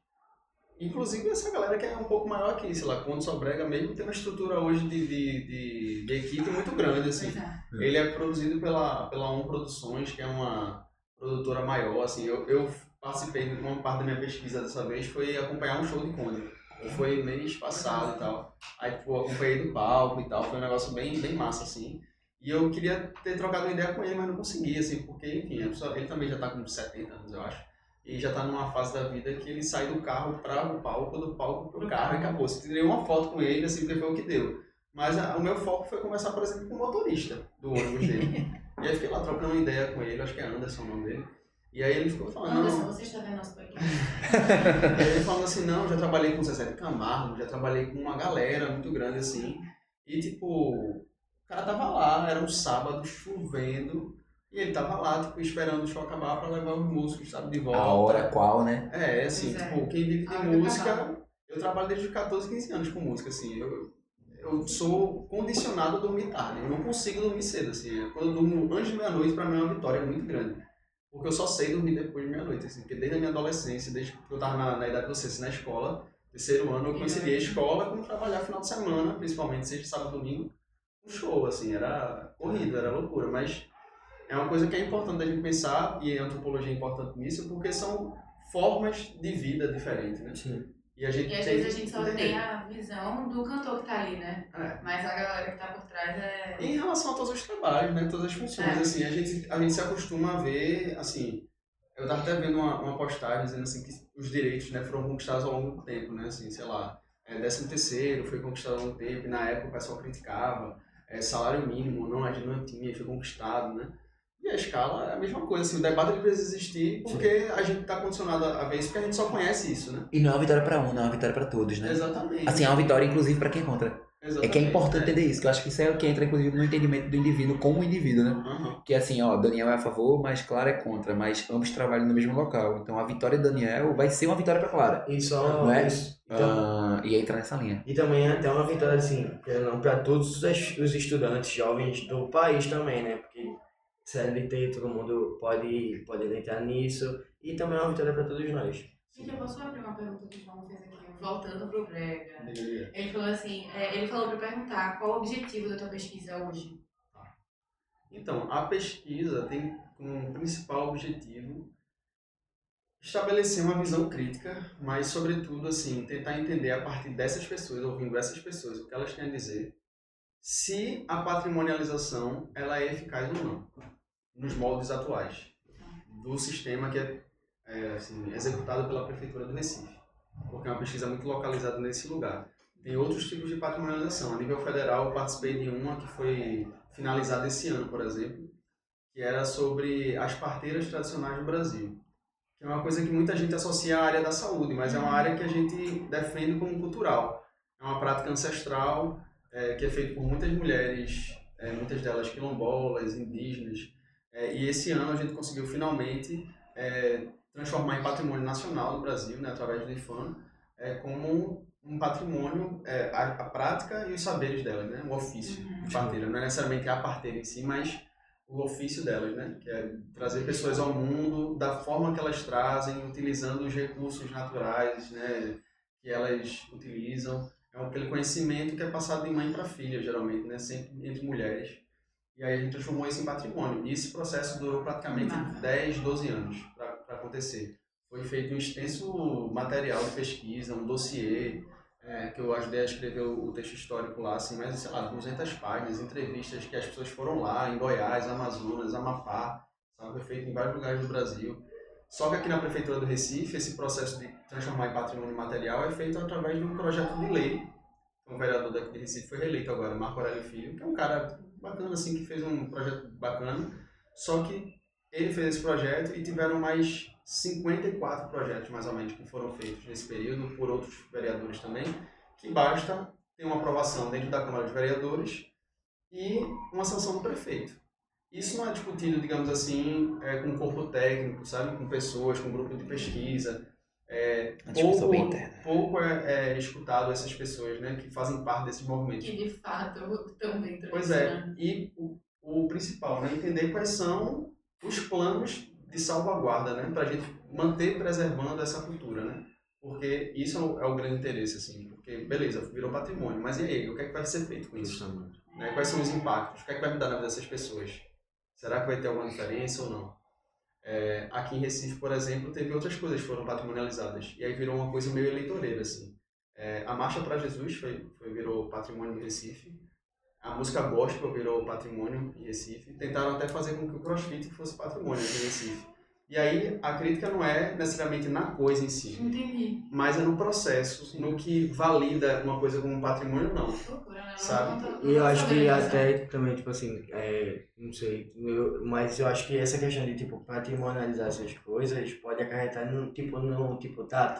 Inclusive essa galera que é um pouco maior aqui, sei lá, Conde Sobrega mesmo tem uma estrutura hoje de equipe muito grande, assim. Ele é produzido pela ON Produções, que é uma produtora maior, assim. Eu participei de uma parte da minha pesquisa dessa vez, foi acompanhar um show de Conde. Foi mês passado e tal. Aí, tipo, eu acompanhei do palco e tal, foi um negócio bem, bem massa, assim. E eu queria ter trocado uma ideia com ele, mas não consegui, assim, porque, enfim, ele também já tá com 70 anos, eu acho. E já tá numa fase da vida que ele sai do carro para o palco, do palco pro carro e acabou. Se tirei uma foto com ele, assim, porque foi o que deu. Mas o meu foco foi conversar, por exemplo, com o motorista do ônibus dele. E aí fiquei lá trocando uma ideia com ele, acho que é Anderson o nome dele. E aí ele ficou falando... Anderson, você está vendo nosso podcast? E aí ele falando assim, não, já trabalhei com o Zezé de Camargo, já trabalhei com uma galera muito grande, assim. E, tipo, o cara tava lá, era um sábado, chovendo... E ele tava lá, tipo, esperando o show acabar pra levar os músicos, sabe, de volta. A hora qual, né? Assim, tipo, quem vive de música... Eu trabalho desde os 14, 15 anos com música, assim. Eu sou condicionado a dormir tarde. Eu não consigo dormir cedo, assim. Quando eu durmo antes de meia-noite, pra mim é uma vitória muito grande. Porque eu só sei dormir depois de meia-noite, assim. Porque desde a minha adolescência, desde que eu tava na idade de vocês, na escola, terceiro ano, eu coincidia a escola com trabalhar final de semana, principalmente sexta, sábado, domingo. Um show, assim. Era corrido, era loucura, mas... É uma coisa que é importante a gente pensar, e a antropologia é importante nisso, porque são formas de vida diferentes, né? Sim. E às vezes a gente só tem a visão do cantor que tá ali, né? Mas a galera que tá por trás é... Em relação a todos os trabalhos, né? Todas as funções, assim, a gente se acostuma a ver, assim... Eu tava até vendo uma postagem dizendo, assim, que os direitos, né, foram conquistados ao longo do tempo, né? Assim, sei lá, 13º foi conquistado ao longo do tempo, e na época o pessoal criticava. Salário mínimo, não, a gente não tinha, foi conquistado, né? E a escala é a mesma coisa, assim, o debate ele precisa existir porque a gente está condicionado a ver isso, porque a gente só conhece isso, né? E não é uma vitória para um, não é uma vitória para todos, né? Exatamente. Assim, é uma vitória inclusive para quem contra. Exatamente. É que é importante entender isso, que eu acho que isso é o que entra inclusive no entendimento do indivíduo como indivíduo, né? Que assim, ó, Daniel é a favor, mas Clara é contra, mas ambos trabalham no mesmo local. Então a vitória de Daniel vai ser uma vitória para Clara. E só não é? isso. Então, e entra nessa linha. E também é até uma vitória, assim, para todos os estudantes jovens do país também, né? Porque CLT, todo mundo pode entrar nisso. E também é uma vitória para todos nós. Gente, eu posso abrir uma pergunta que o João fez aqui, voltando pro Brega. Ele falou assim, ele falou para perguntar qual o objetivo da tua pesquisa hoje. Então, a pesquisa tem como principal objetivo estabelecer uma visão crítica, mas, sobretudo, assim, tentar entender a partir dessas pessoas, ouvindo essas pessoas, o que elas têm a dizer, se a patrimonialização ela é eficaz ou não, nos moldes atuais do sistema que é assim, executado pela Prefeitura do Recife, porque é uma pesquisa muito localizada nesse lugar. Tem outros tipos de patrimonialização. A nível federal, eu participei de uma que foi finalizada esse ano, por exemplo, que era sobre as parteiras tradicionais do Brasil, que é uma coisa que muita gente associa à área da saúde, mas é uma área que a gente defende como cultural. É uma prática ancestral que é feita por muitas mulheres, muitas delas quilombolas, indígenas, e esse ano a gente conseguiu finalmente transformar em patrimônio nacional do Brasil, né, através do IFAM, como um patrimônio, a prática e os saberes delas, né, o ofício de parteira. Não é necessariamente a parteira em si, mas o ofício delas, né, que é trazer pessoas ao mundo da forma que elas trazem, utilizando os recursos naturais, né, que elas utilizam. É aquele conhecimento que é passado de mãe para filha, geralmente, né, sempre entre mulheres. E aí a gente transformou isso em patrimônio. E esse processo durou praticamente 10, 12 anos para acontecer. Foi feito um extenso material de pesquisa, um dossiê, que eu ajudei a escrever o texto histórico lá, assim, mais, sei lá, 200 páginas, entrevistas que as pessoas foram lá, em Goiás, Amazonas, Amapá, sabe? Foi feito em vários lugares do Brasil. Só que aqui na Prefeitura do Recife, esse processo de transformar em patrimônio material é feito através de um projeto de lei. Um vereador daqui de Recife foi reeleito agora, Marco Aurélio Filho, que é um cara bacana, assim, que fez um projeto bacana, só que ele fez esse projeto e tiveram mais 54 projetos, mais ou menos, que foram feitos nesse período por outros vereadores também, que basta ter uma aprovação dentro da Câmara dos Vereadores e uma sanção do prefeito. Isso não é discutido, digamos assim, com um corpo técnico, sabe, com pessoas, com um grupo de pesquisa. Pouco é escutado essas pessoas, né, que fazem parte desses movimentos. Que de fato estão dentro Pois disso, é, né? e o principal, né, entender quais são os planos de salvaguarda, né, para a gente manter preservando essa cultura, né, porque isso é o grande interesse, assim, porque beleza, virou patrimônio, mas e aí, o que é que vai ser feito com isso? Né, quais são os impactos? O que é que vai mudar na vida dessas pessoas? Será que vai ter alguma diferença ou não? Aqui em Recife, por exemplo, teve outras coisas que foram patrimonializadas. E aí virou uma coisa meio eleitoreira, assim. A Marcha para Jesus virou patrimônio do Recife. A música gospel virou patrimônio em Recife. Tentaram até fazer com que o crossfit fosse patrimônio aqui em Recife. E aí a crítica não é necessariamente na coisa em si, Entendi. mas é no processo, no que valida uma coisa como patrimônio ou não. Loucura, né? Sabe? E eu acho que até também, tipo assim, não sei, mas eu acho que essa questão de, tipo, patrimonializar essas coisas pode acarretar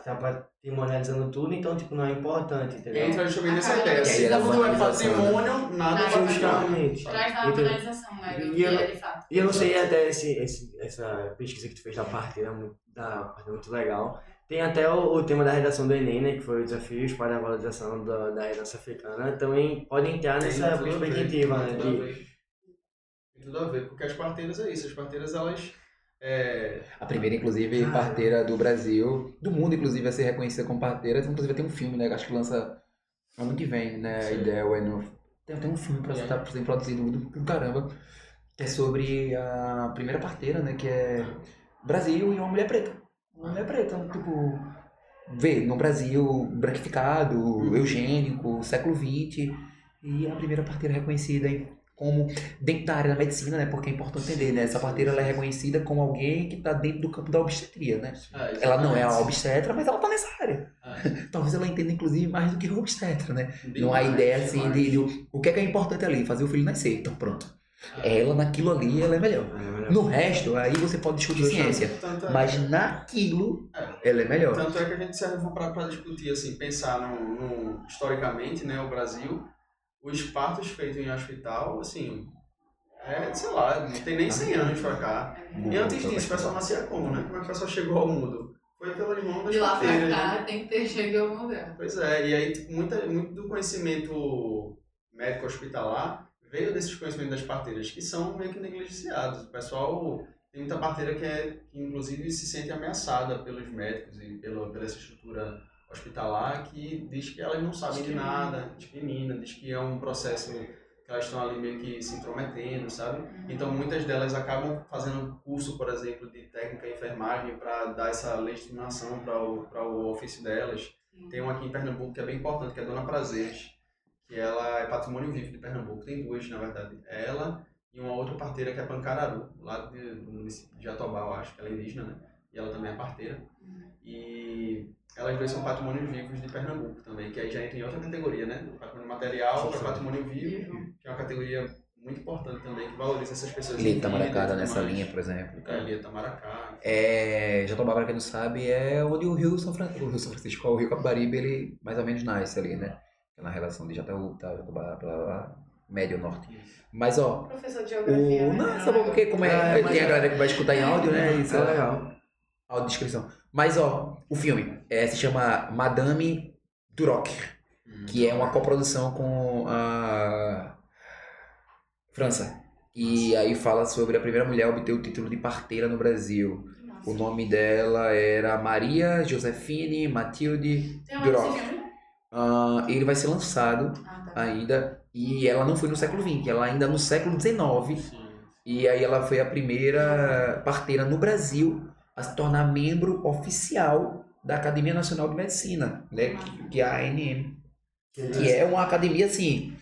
tá patrimonializando tudo, então, tipo, não é importante, entendeu? Entra justamente nessa Acaba ideia. Se da tudo é banalização, né? patrimônio, nada é patrimônio. Justamente. Traz da Entendeu? banalização, né? Do E que eu- é de fato. E eu não sei até essa pesquisa que tu fez da parteira, muito legal. Tem até o tema da redação do Enem, né, que foi o Desafios para a Valorização da Herança Africana. Também pode entrar nessa Tem tudo a ver, perspectiva, né, tem tudo a ver. Tem tudo a ver, porque as parteiras é isso. As parteiras, elas... A primeira, inclusive, parteira do Brasil, do mundo, inclusive, a ser reconhecida como parteira. Inclusive, tem um filme, né? Acho que lança ano que vem, né? A ideia é no... Tem um filme pra estar sendo produzido do caramba, que é sobre a primeira parteira, né? Que é Brasil e uma mulher preta. Uma mulher preta, tipo... Vê, no Brasil, branquificado, eugênico, século XX, e a primeira parteira reconhecida como dentro da área da medicina, né? Porque é importante entender, né? Essa parteira ela é reconhecida como alguém que está dentro do campo da obstetria, né? Ela não é a obstetra, mas ela está nessa área. Talvez ela entenda, inclusive, mais do que o obstetra, né? Não há ideia, assim, de o que é importante ali? Fazer o filho nascer. Então, pronto. Ela, naquilo ali, ela é melhor. No resto, aí você pode discutir ciência. Mas naquilo, ela é melhor. Tanto é que a gente serve para discutir, assim, pensar historicamente, né, o Brasil, os partos feitos em hospital, assim, sei lá, não tem nem 100 anos pra cá. E antes disso, o pessoal nascia como, né? Como é que o pessoal chegou ao mundo? Foi pelas mãos das De lá pra parteiras, cá né? tem que ter chegado ao lugar. Pois é, e aí tipo, muito do conhecimento médico hospitalar veio desses conhecimentos das parteiras, que são meio que negligenciados. O pessoal tem muita parteira que inclusive se sente ameaçada pelos médicos e pela essa estrutura hospitalar, que diz que elas não sabem de nada, discrimina, diz que é um processo que elas estão ali meio que se intrometendo, sabe? Então muitas delas acabam fazendo curso, por exemplo, de técnica e enfermagem para dar essa legitimação para o ofício delas. Tem uma aqui em Pernambuco que é bem importante, que é a Dona Prazeres, que ela é patrimônio vivo de Pernambuco. Tem duas, na verdade. Ela e uma outra parteira que é Pancararu, lá do município de Jatobá, eu acho, que ela é indígena, né? E ela também é parteira. E elas duas são patrimônios vivos de Pernambuco também, que aí já entra em outra categoria, né? O patrimônio material é patrimônio vivo, que é uma categoria muito importante também, que valoriza essas pessoas. Ilha de Itamaracá tá nessa linha, por exemplo. Ilha de Itamaracá. Jatobá, para quem não sabe, é onde o Rio São Francisco, o Rio Capibaribe, ele mais ou menos nasce ali, né? Na relação de Jataúba, Jatobá, lá, médio norte. Mas, ó, Professor de geografia. não, sabe porque como tem a galera que vai escutar em áudio, né? Isso É legal. Audiodescrição. Mas, ó, o filme se chama Madame Duroc, que é uma coprodução com a França. E aí fala sobre a primeira mulher a obter o título de parteira no Brasil. O nome dela era Maria Josefine Mathilde Tem uma Duroc. desse filme? Ele vai ser lançado ainda, e ela não foi no século XX, ela ainda no século XIX. E aí ela foi a primeira parteira no Brasil a se tornar membro oficial da Academia Nacional de Medicina, né? Que é a ANM. Que é uma academia, assim,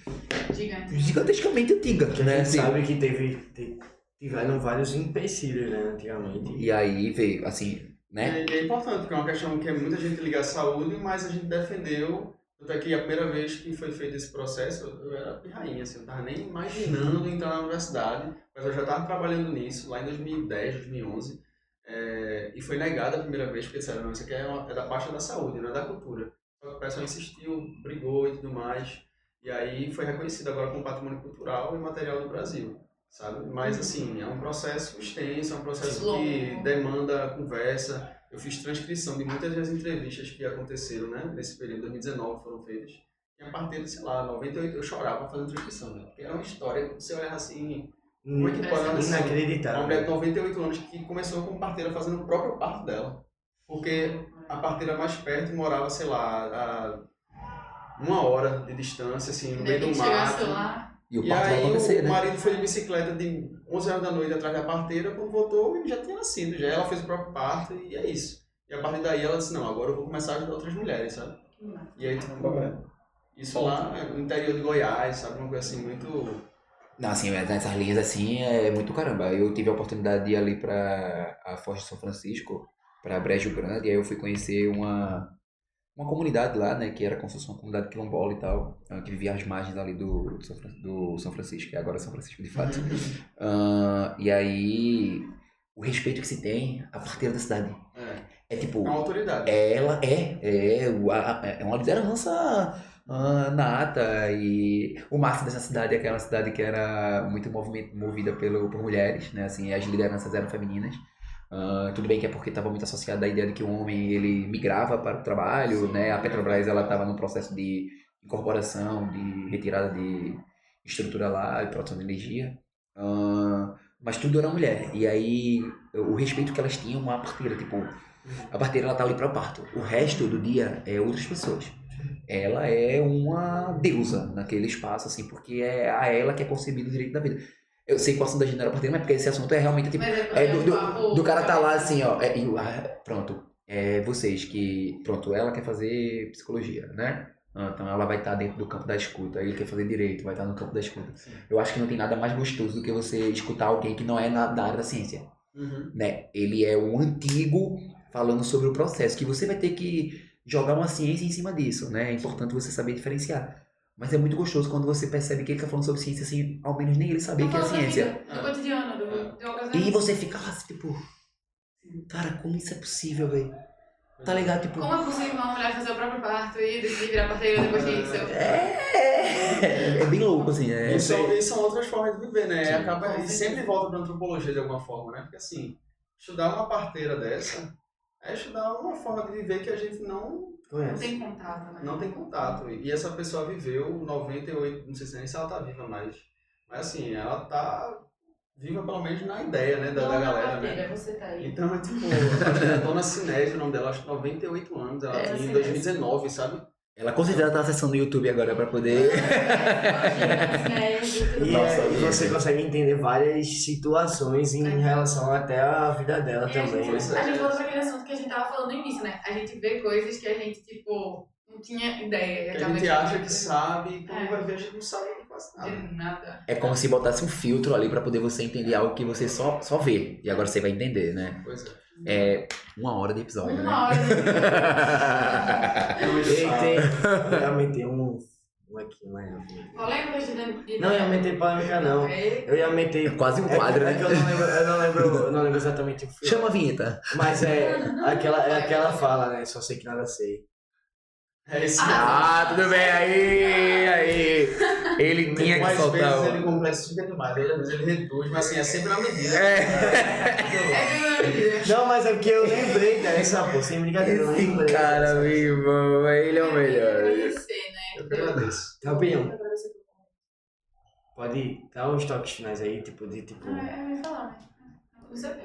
gigantescamente antiga, Que a né? gente Assim, sabe que tiveram vários empecilhos, né, antigamente. e aí veio, assim, né? É importante, porque é uma questão que muita gente liga à saúde, mas a gente defendeu. Tanto é que a primeira vez que foi feito esse processo, eu era pirrainha, assim, eu não estava nem imaginando entrar na universidade, mas eu já estava trabalhando nisso lá em 2010, 2011, e foi negada a primeira vez, porque disseram, não, isso aqui é da parte da saúde, não é da cultura. O pessoal insistiu, brigou e tudo mais, e aí foi reconhecido agora como patrimônio cultural e material do Brasil, sabe? Mas, assim, é um processo extenso, é um processo que demanda conversa. Eu fiz transcrição de muitas das entrevistas que aconteceram, né, nesse período, 2019, foram feitas. E a partir de, sei lá, 98, eu chorava fazendo transcrição, né? Porque era uma história, você olhar assim, como é que pode acontecer? Uma Inacreditável. mulher de 98 anos que começou como parteira fazendo o próprio parto dela. Porque a parteira mais perto morava, sei lá, a 1 hora de distância, assim, no meio do mato. E o E parto vai aí acontecer, o né? marido foi de bicicleta de 11 horas da noite atrás da parteira, quando voltou ele já tinha nascido, já ela fez o próprio parto e é isso. E a partir daí ela disse, não, agora eu vou começar a ajudar outras mulheres, sabe? E aí, tipo, isso lá no interior de Goiás, sabe? Uma coisa assim, muito... Não, assim, nessas linhas assim é muito caramba. Eu tive a oportunidade de ir ali pra a Foz de São Francisco, pra Brejo Grande, e aí eu fui conhecer uma comunidade lá, né, que era como se fosse uma comunidade quilombola e tal, que vivia às margens ali do São Francisco, que agora é São Francisco de fato. E aí, o respeito que se tem à parteira da cidade. É tipo... É uma autoridade. Ela é uma liderança nata, e o máximo dessa cidade é aquela cidade que era muito movida por mulheres, né, assim, as lideranças eram femininas. Tudo bem que é porque estava muito associado à ideia de que o homem ele migrava para o trabalho, né? A Petrobras ela estava no processo de incorporação, de retirada de estrutura lá e produção de energia, mas tudo era mulher. E aí o respeito que elas tinham à parteira, tipo, a parteira ela tá ali para o parto, o resto do dia é outras pessoas. Ela é uma deusa naquele espaço, assim, porque é a ela que é concebido o direito da vida. Eu sei que o assunto da gente não era parteira, mas porque esse assunto é realmente tipo. Do cara tá lá assim, ó. Pronto. Vocês que. Pronto, ela quer fazer psicologia, né? Então ela vai estar dentro do campo da escuta. Ele quer fazer direito, vai estar no campo da escuta. Sim. Eu acho que não tem nada mais gostoso do que você escutar alguém que não é da área da ciência. Né? Ele é um antigo falando sobre o processo, que você vai ter que jogar uma ciência em cima disso, né? É importante você saber diferenciar. Mas é muito gostoso quando você percebe que ele tá falando sobre ciência, assim, ao menos nem ele sabia que é ciência. Do cotidiano, E você fica lá, tipo, cara, como isso é possível, velho? Tá ligado? Tipo... Como é possível uma mulher fazer o próprio parto e decidir virar parteira depois disso? É bem louco, assim. E são outras formas de viver, né? E sempre volta pra antropologia de alguma forma, né? Porque, assim, estudar uma parteira dessa é estudar uma forma de viver que a gente não... Não tem contato, né? Não tem contato. E essa pessoa viveu 98, não sei se ela tá viva mais. Mas assim, ela tá viva pelo menos na ideia, né, da galera, né? Você tá aí. Então é tipo, acho que a Dona Cinésia, o nome dela, acho que 98 anos, ela tinha em 2019, sabe? Ela com certeza tá acessando o YouTube agora pra poder... E Nossa, você consegue entender várias situações em relação até à vida dela E também. a Né? gente volta pra aquele assunto que a gente tava falando no início, né? A gente vê coisas que a gente, tipo, não tinha ideia. Que a gente acha que sabe, e quando vai ver a gente não sabe quase nada. De nada. É como se botasse um filtro ali pra poder você entender algo que você só vê. E agora você vai entender, né? Pois é. É 1 hora de episódio, né? Uma hora. Eu ia meter um aqui, mas... Polêmica de... Não, eu ia meter polêmica, não. Eu ia meter... É quase um quadro, é né? que eu não lembro exatamente o filme. Chama a vinheta. Mas é aquela fala, né? Só sei que nada sei. É esse Tudo bem, aí. Ele tinha que mais soltar vezes o... ele complexifica demais, outras vezes ele reduz, mas assim, é sempre na medida. Não, mas é porque eu lembrei dessa, pô, sem brincadeira, eu lembrei. Esse cara, meu irmão, ele é o melhor. Eu que agradeço. Rapinho, pode dar uns toques finais aí, tipo... Eu ia falar, né?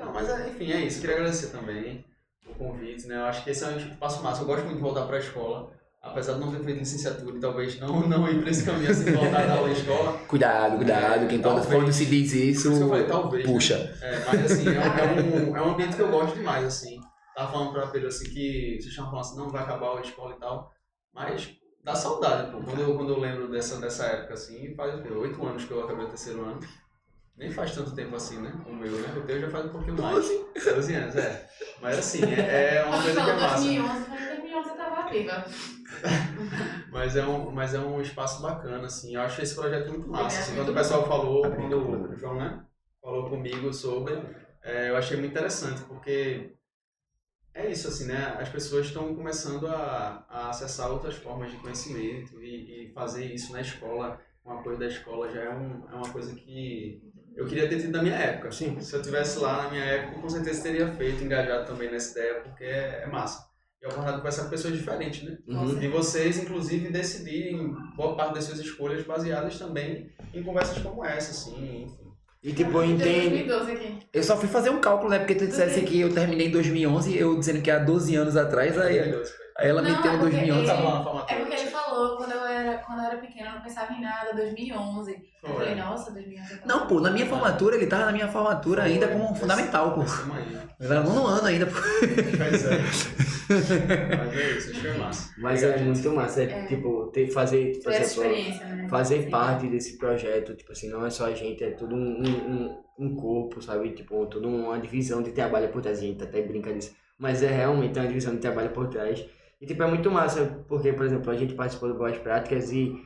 Não, mas enfim, é isso. Queria agradecer também o convite, né? Eu acho que esse é um passo massa. Eu gosto muito de voltar para a escola, apesar de não ter feito licenciatura e talvez não ir para esse caminho assim, de voltar da aula da escola. Cuidado, que quando se diz isso, Por isso que eu falei, talvez. puxa. Né? Mas assim, é um ambiente que eu gosto demais, assim. Tava falando para Pedro assim que vocês estavam falando assim, não vai acabar a escola e tal, mas dá saudade, pô. Quando eu lembro dessa época, assim, faz 8 anos que eu acabei o 3º ano. Nem faz tanto tempo assim, né? O meu, né? O teu já faz um pouquinho mais. 12 anos, é. Mas assim, é uma coisa que é massa. 2011 eu tava viva. Mas é um espaço bacana, assim. Eu acho esse projeto muito massa. Assim, quando o pessoal falou, quando o João, né, falou comigo sobre, eu achei muito interessante, porque é isso, assim, né? As pessoas estão começando a acessar outras formas de conhecimento e fazer isso na escola, com o apoio da escola, já é uma coisa que eu queria ter tido na minha época. Sim. Se eu estivesse lá na minha época, com certeza teria feito, engajado também nessa ideia, porque é massa. E é uma oportunidade de conversar com pessoas diferentes, né? Uhum. E vocês, inclusive, decidirem boa parte das suas escolhas baseadas também em conversas como essa, assim, enfim. E tipo, eu entendo... 2012 aqui. Eu só fui fazer um cálculo, né? Porque tu dissesse que eu terminei em 2011, eu dizendo que há 12 anos atrás, aí ela Não, meteu é em porque 2011. Tava lá na É formatura. porque ele falou, quando eu era pequena, eu não pensava em nada, 2011. Eu falei, nossa, 2011 é Não, pô, na minha formatura, ele tava na minha formatura ainda como fundamental, pô. Isso aí. Eu era no ano ainda, pô. Pois é. Mas é isso, acho que é massa. Mas é muito massa, tipo, fazer, por Foi essa exemplo, experiência, né? fazer parte desse projeto, tipo assim, não é só a gente, é tudo um corpo, sabe? Tipo, toda uma divisão de trabalho por trás, a gente até brinca disso, mas é realmente uma divisão de trabalho por trás. E tipo, é muito massa, porque, por exemplo, a gente participou do Boas Práticas e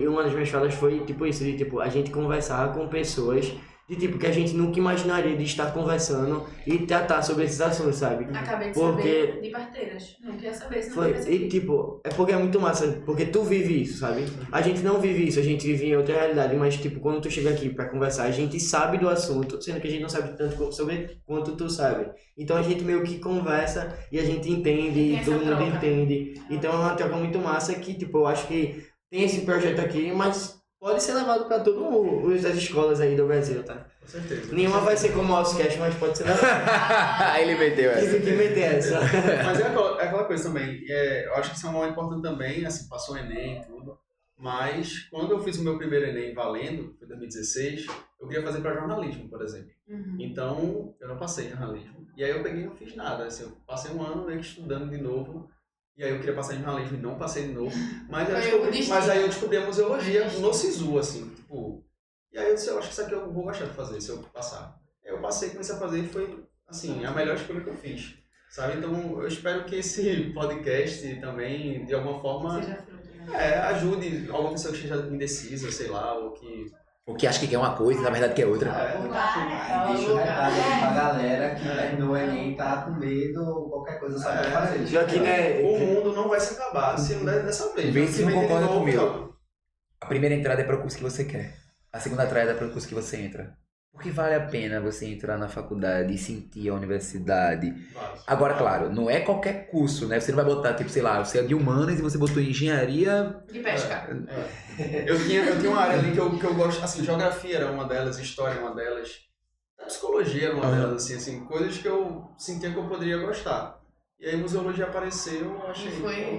uma das minhas falas foi tipo isso, de tipo, a gente conversar com pessoas de tipo que a gente nunca imaginaria de estar conversando e tratar sobre esses assuntos, sabe? Acabei de Porque- saber de parteiras. Não queria saber, senão Foi, eu pensei. e tipo, é porque é muito massa, porque tu vive isso, sabe? A gente não vive isso, a gente vive em outra realidade, mas tipo, quando tu chega aqui pra conversar, a gente sabe do assunto, sendo que a gente não sabe tanto sobre quanto tu sabe. Então a gente meio que conversa e a gente entende, E tem e essa todo mundo troca. entende. Então é uma troca muito massa que, tipo, eu acho que tem esse projeto aqui, mas pode ser levado pra todas as escolas aí do Brasil, tá? Com certeza. Nenhuma vai ser como o Oscast, mas pode ser levado. Aí ele meteu essa. Tive que meter essa. Mas é aquela coisa também, eu acho que isso é um momento importante também, assim, passou o Enem e tudo, mas quando eu fiz o meu primeiro Enem valendo, foi em 2016, eu queria fazer para jornalismo, por exemplo. Uhum. Então, eu não passei em jornalismo. E aí eu peguei e não fiz nada, assim, eu passei um ano meio que estudando de novo, e aí eu queria passar em jornalismo e não passei de novo, mas, aí eu descobri a museologia no SISU, assim, tipo, e aí eu disse, eu acho que isso aqui eu vou gostar de fazer, se eu passar. Aí eu passei, comecei a fazer e foi, assim, a melhor escolha que eu fiz. Sabe? Então, eu espero que esse podcast também, de alguma forma, Seja fruto, né? ajude alguma pessoa que esteja indecisa, sei lá, ou que... O que acha que quer uma coisa, na verdade quer outra. Deixa o recado aí pra galera que terminou o Enem e tá com medo ou qualquer coisa só pra fazer. Já que, né? O mundo não vai se acabar se não der dessa vez. Vê se não vem de concorda novo, comigo. não. A primeira entrada é para o curso que você quer. A segunda entrada é para o curso que você entra. Porque vale a pena você entrar na faculdade e sentir a universidade. Vai. Agora, claro, não é qualquer curso, né? Você não vai botar, tipo, sei lá, você é de humanas e você botou engenharia... De pesca. Eu tinha uma área ali que eu gosto, assim, geografia era uma delas, história era uma delas, a psicologia era uma delas, assim, coisas que eu sentia que eu poderia gostar. E aí museologia apareceu, eu achei...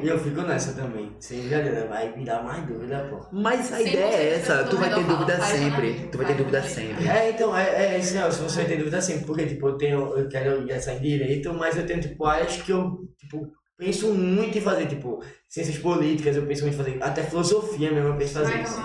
E eu fico nessa também. Sem brincadeira, vai me dar mais dúvida, pô. Mas a ideia é essa, tu vai ter dúvida sempre. Tu vai ter dúvida sempre. Então, é esse negócio, você vai ter dúvida sempre. Porque, tipo, eu quero ingressar em Direito, mas eu tenho, tipo, áreas que eu, tipo, penso muito em fazer, tipo, ciências políticas, eu penso muito em fazer, até filosofia mesmo, eu penso em fazer isso.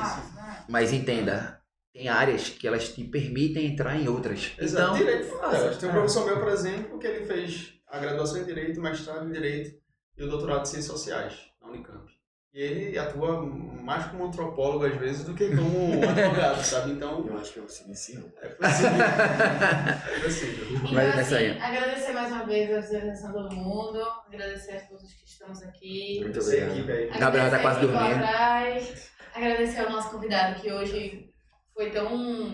Mas entenda, tem áreas que elas te permitem entrar em outras. Exato, Então, direito. Tem um professor meu, por exemplo, que ele fez a graduação em Direito, mestrado em Direito e o doutorado em Ciências Sociais na Unicamp. E ele atua mais como antropólogo, às vezes, do que como advogado, sabe? Então... Eu acho que eu vou seguir sim. É possível. É possível. Então, Vai nessa aí. agradecer mais uma vez a apresentação do mundo, agradecer a todos que estamos aqui. Muito Essa obrigado. equipe aí. Gabriela tá quase Agradecer dormindo. atrás, agradecer ao nosso convidado que hoje foi tão... Como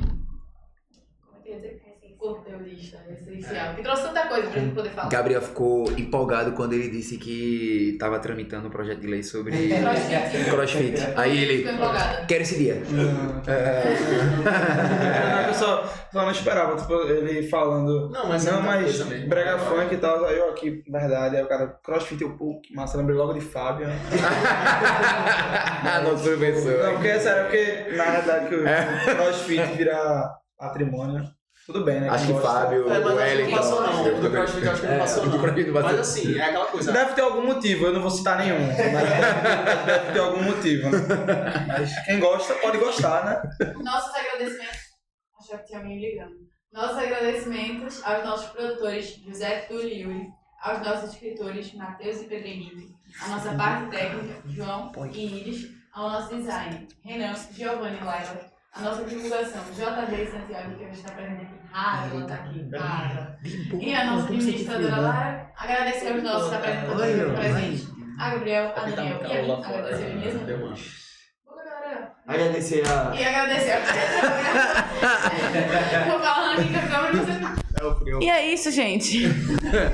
é que eu ia dizer? Assim, conteudista, essencial. Que trouxe tanta coisa pra gente poder falar. Gabriel ficou empolgado quando ele disse que estava tramitando um projeto de lei sobre crossfit. Aí ele, Ficou empolgada. quero esse dia. Eu só não esperava, tipo, ele falando. Não, mas é Não, muita mas coisa mesmo. brega funk e tal, aí eu aqui, verdade, aí o cara, crossfit eu, pô, que massa, lembrei logo de Fábio. Nosso professor. Não, porque é sério, porque na verdade que o crossfit vira patrimônio, tudo bem, né? Acho quem que gosta. Fábio, É, mas o acho que não Wellington. passou não. O do CrossFit eu acho que não passou o do CrossFit não não. passou. Mas assim, é aquela coisa. Deve ter algum motivo, eu não vou citar nenhum, mas deve ter algum motivo, né? Mas quem gosta, pode gostar, né? Nossos agradecimentos. Acho que tinha alguém ligando. Nossos agradecimentos aos nossos produtores José, Túlio e Yuri, aos nossos escritores Matheus e Pedro Henrique, à nossa parte técnica, João e Iris, ao nosso design, Renan, Giovanni e Laila, a nossa divulgação, JB Santiago, que hoje está presente aqui, rara, ela está aqui, rara. E a nossa administradora Lara, agradecer aos nossos apresentadores presentes, a Gabriel, a Daniel e a mim, agradecer mesmo. Boa, galera. Agradecer a... E agradecer a Vou falando aqui que a câmera não sei. E é isso, gente.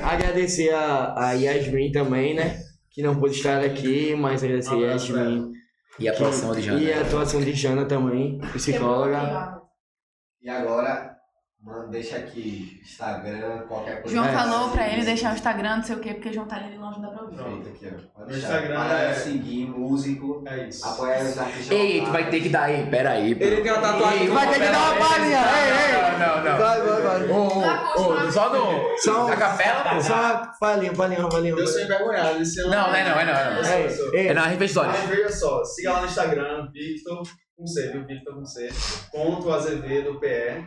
Agradecer a Yasmin também, né? Que não pôde estar aqui, mas agradecer a Yasmin. E a atuação de Jana. E a atuação de Jana também, psicóloga. E agora, mano, deixa aqui Instagram, qualquer coisa. João falou pra ele deixar o Instagram, não sei o quê, porque João tá ali longe, não dá pra ouvir. Feito aqui, ó. Pode No deixar. Instagram Para é- seguir, músico, É isso. apoiar os artistas. Ei, tu vai ter que dar aí, peraí. Ele tem uma tatuagem. Vai ter que dar uma palhinha, Não. Vai. Só no... Só Na capela, pô. Só uma palhinha. Eu sou envergonhado. Esse ano Não. É na Revista História. Mas veja só, siga lá no Instagram, Victor com C, viu? Victor com C. Ponto Azevedo PE,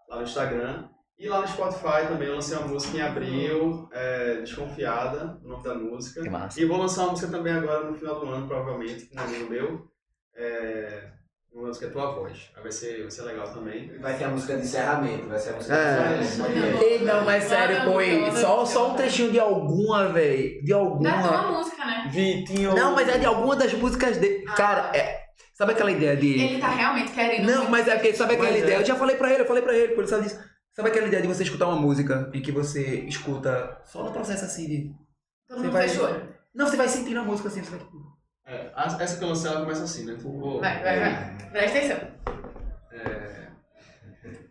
lá no Instagram. E lá no Spotify também eu lancei uma música em abril, Desconfiada, o nome da música. Que massa. E vou lançar uma música também agora no final do ano, provavelmente, com um amigo meu. Uma música é Tua Voz. Aí vai ser legal também. Vai ter a música de encerramento, vai ser a música É. de encerramento. Ei, não, mas sério, pô, só um trechinho de alguma, velho. De Dá alguma. uma música, né? Vitinho. Não, mas é de alguma das músicas dele. Cara, sabe aquela ideia de. Ele tá realmente querendo. Não, mas é porque sabe aquela Mas é. ideia? Eu já falei pra ele, pô, ele sabe disso. Sabe aquela ideia de você escutar uma música em que você escuta só no processo assim de. Todo Você mundo vai. fecha o olho. Não, você vai sentindo a música assim, você vai. Essa que eu lancei ela começa assim, né? Tipo, Vai. Presta atenção.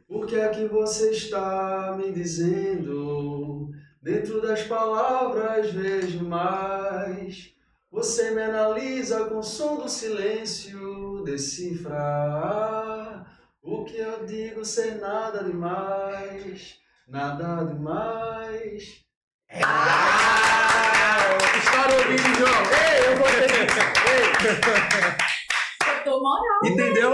O que é que você está me dizendo? Dentro das palavras vejo mais. Você me analisa com o som do silêncio, decifrar. O que eu digo sem nada demais, nada demais. Estourou o vídeo, João! Ei, eu vou ter Eu tô moral. Entendeu?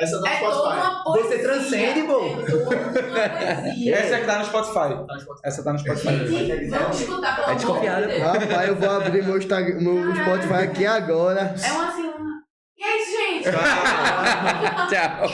Essa tá no É toda Spotify. uma poesia. Você transcende, pô. É toda uma poesia. Essa é que tá no Spotify. Tá no Spotify. Essa tá no Spotify. Gente, vamos escutar, pelo É desconfiada, amor de pô. Deus. Rapaz, eu vou abrir meu Spotify aqui agora. É uma assim, uma... E é isso, gente. Tchau.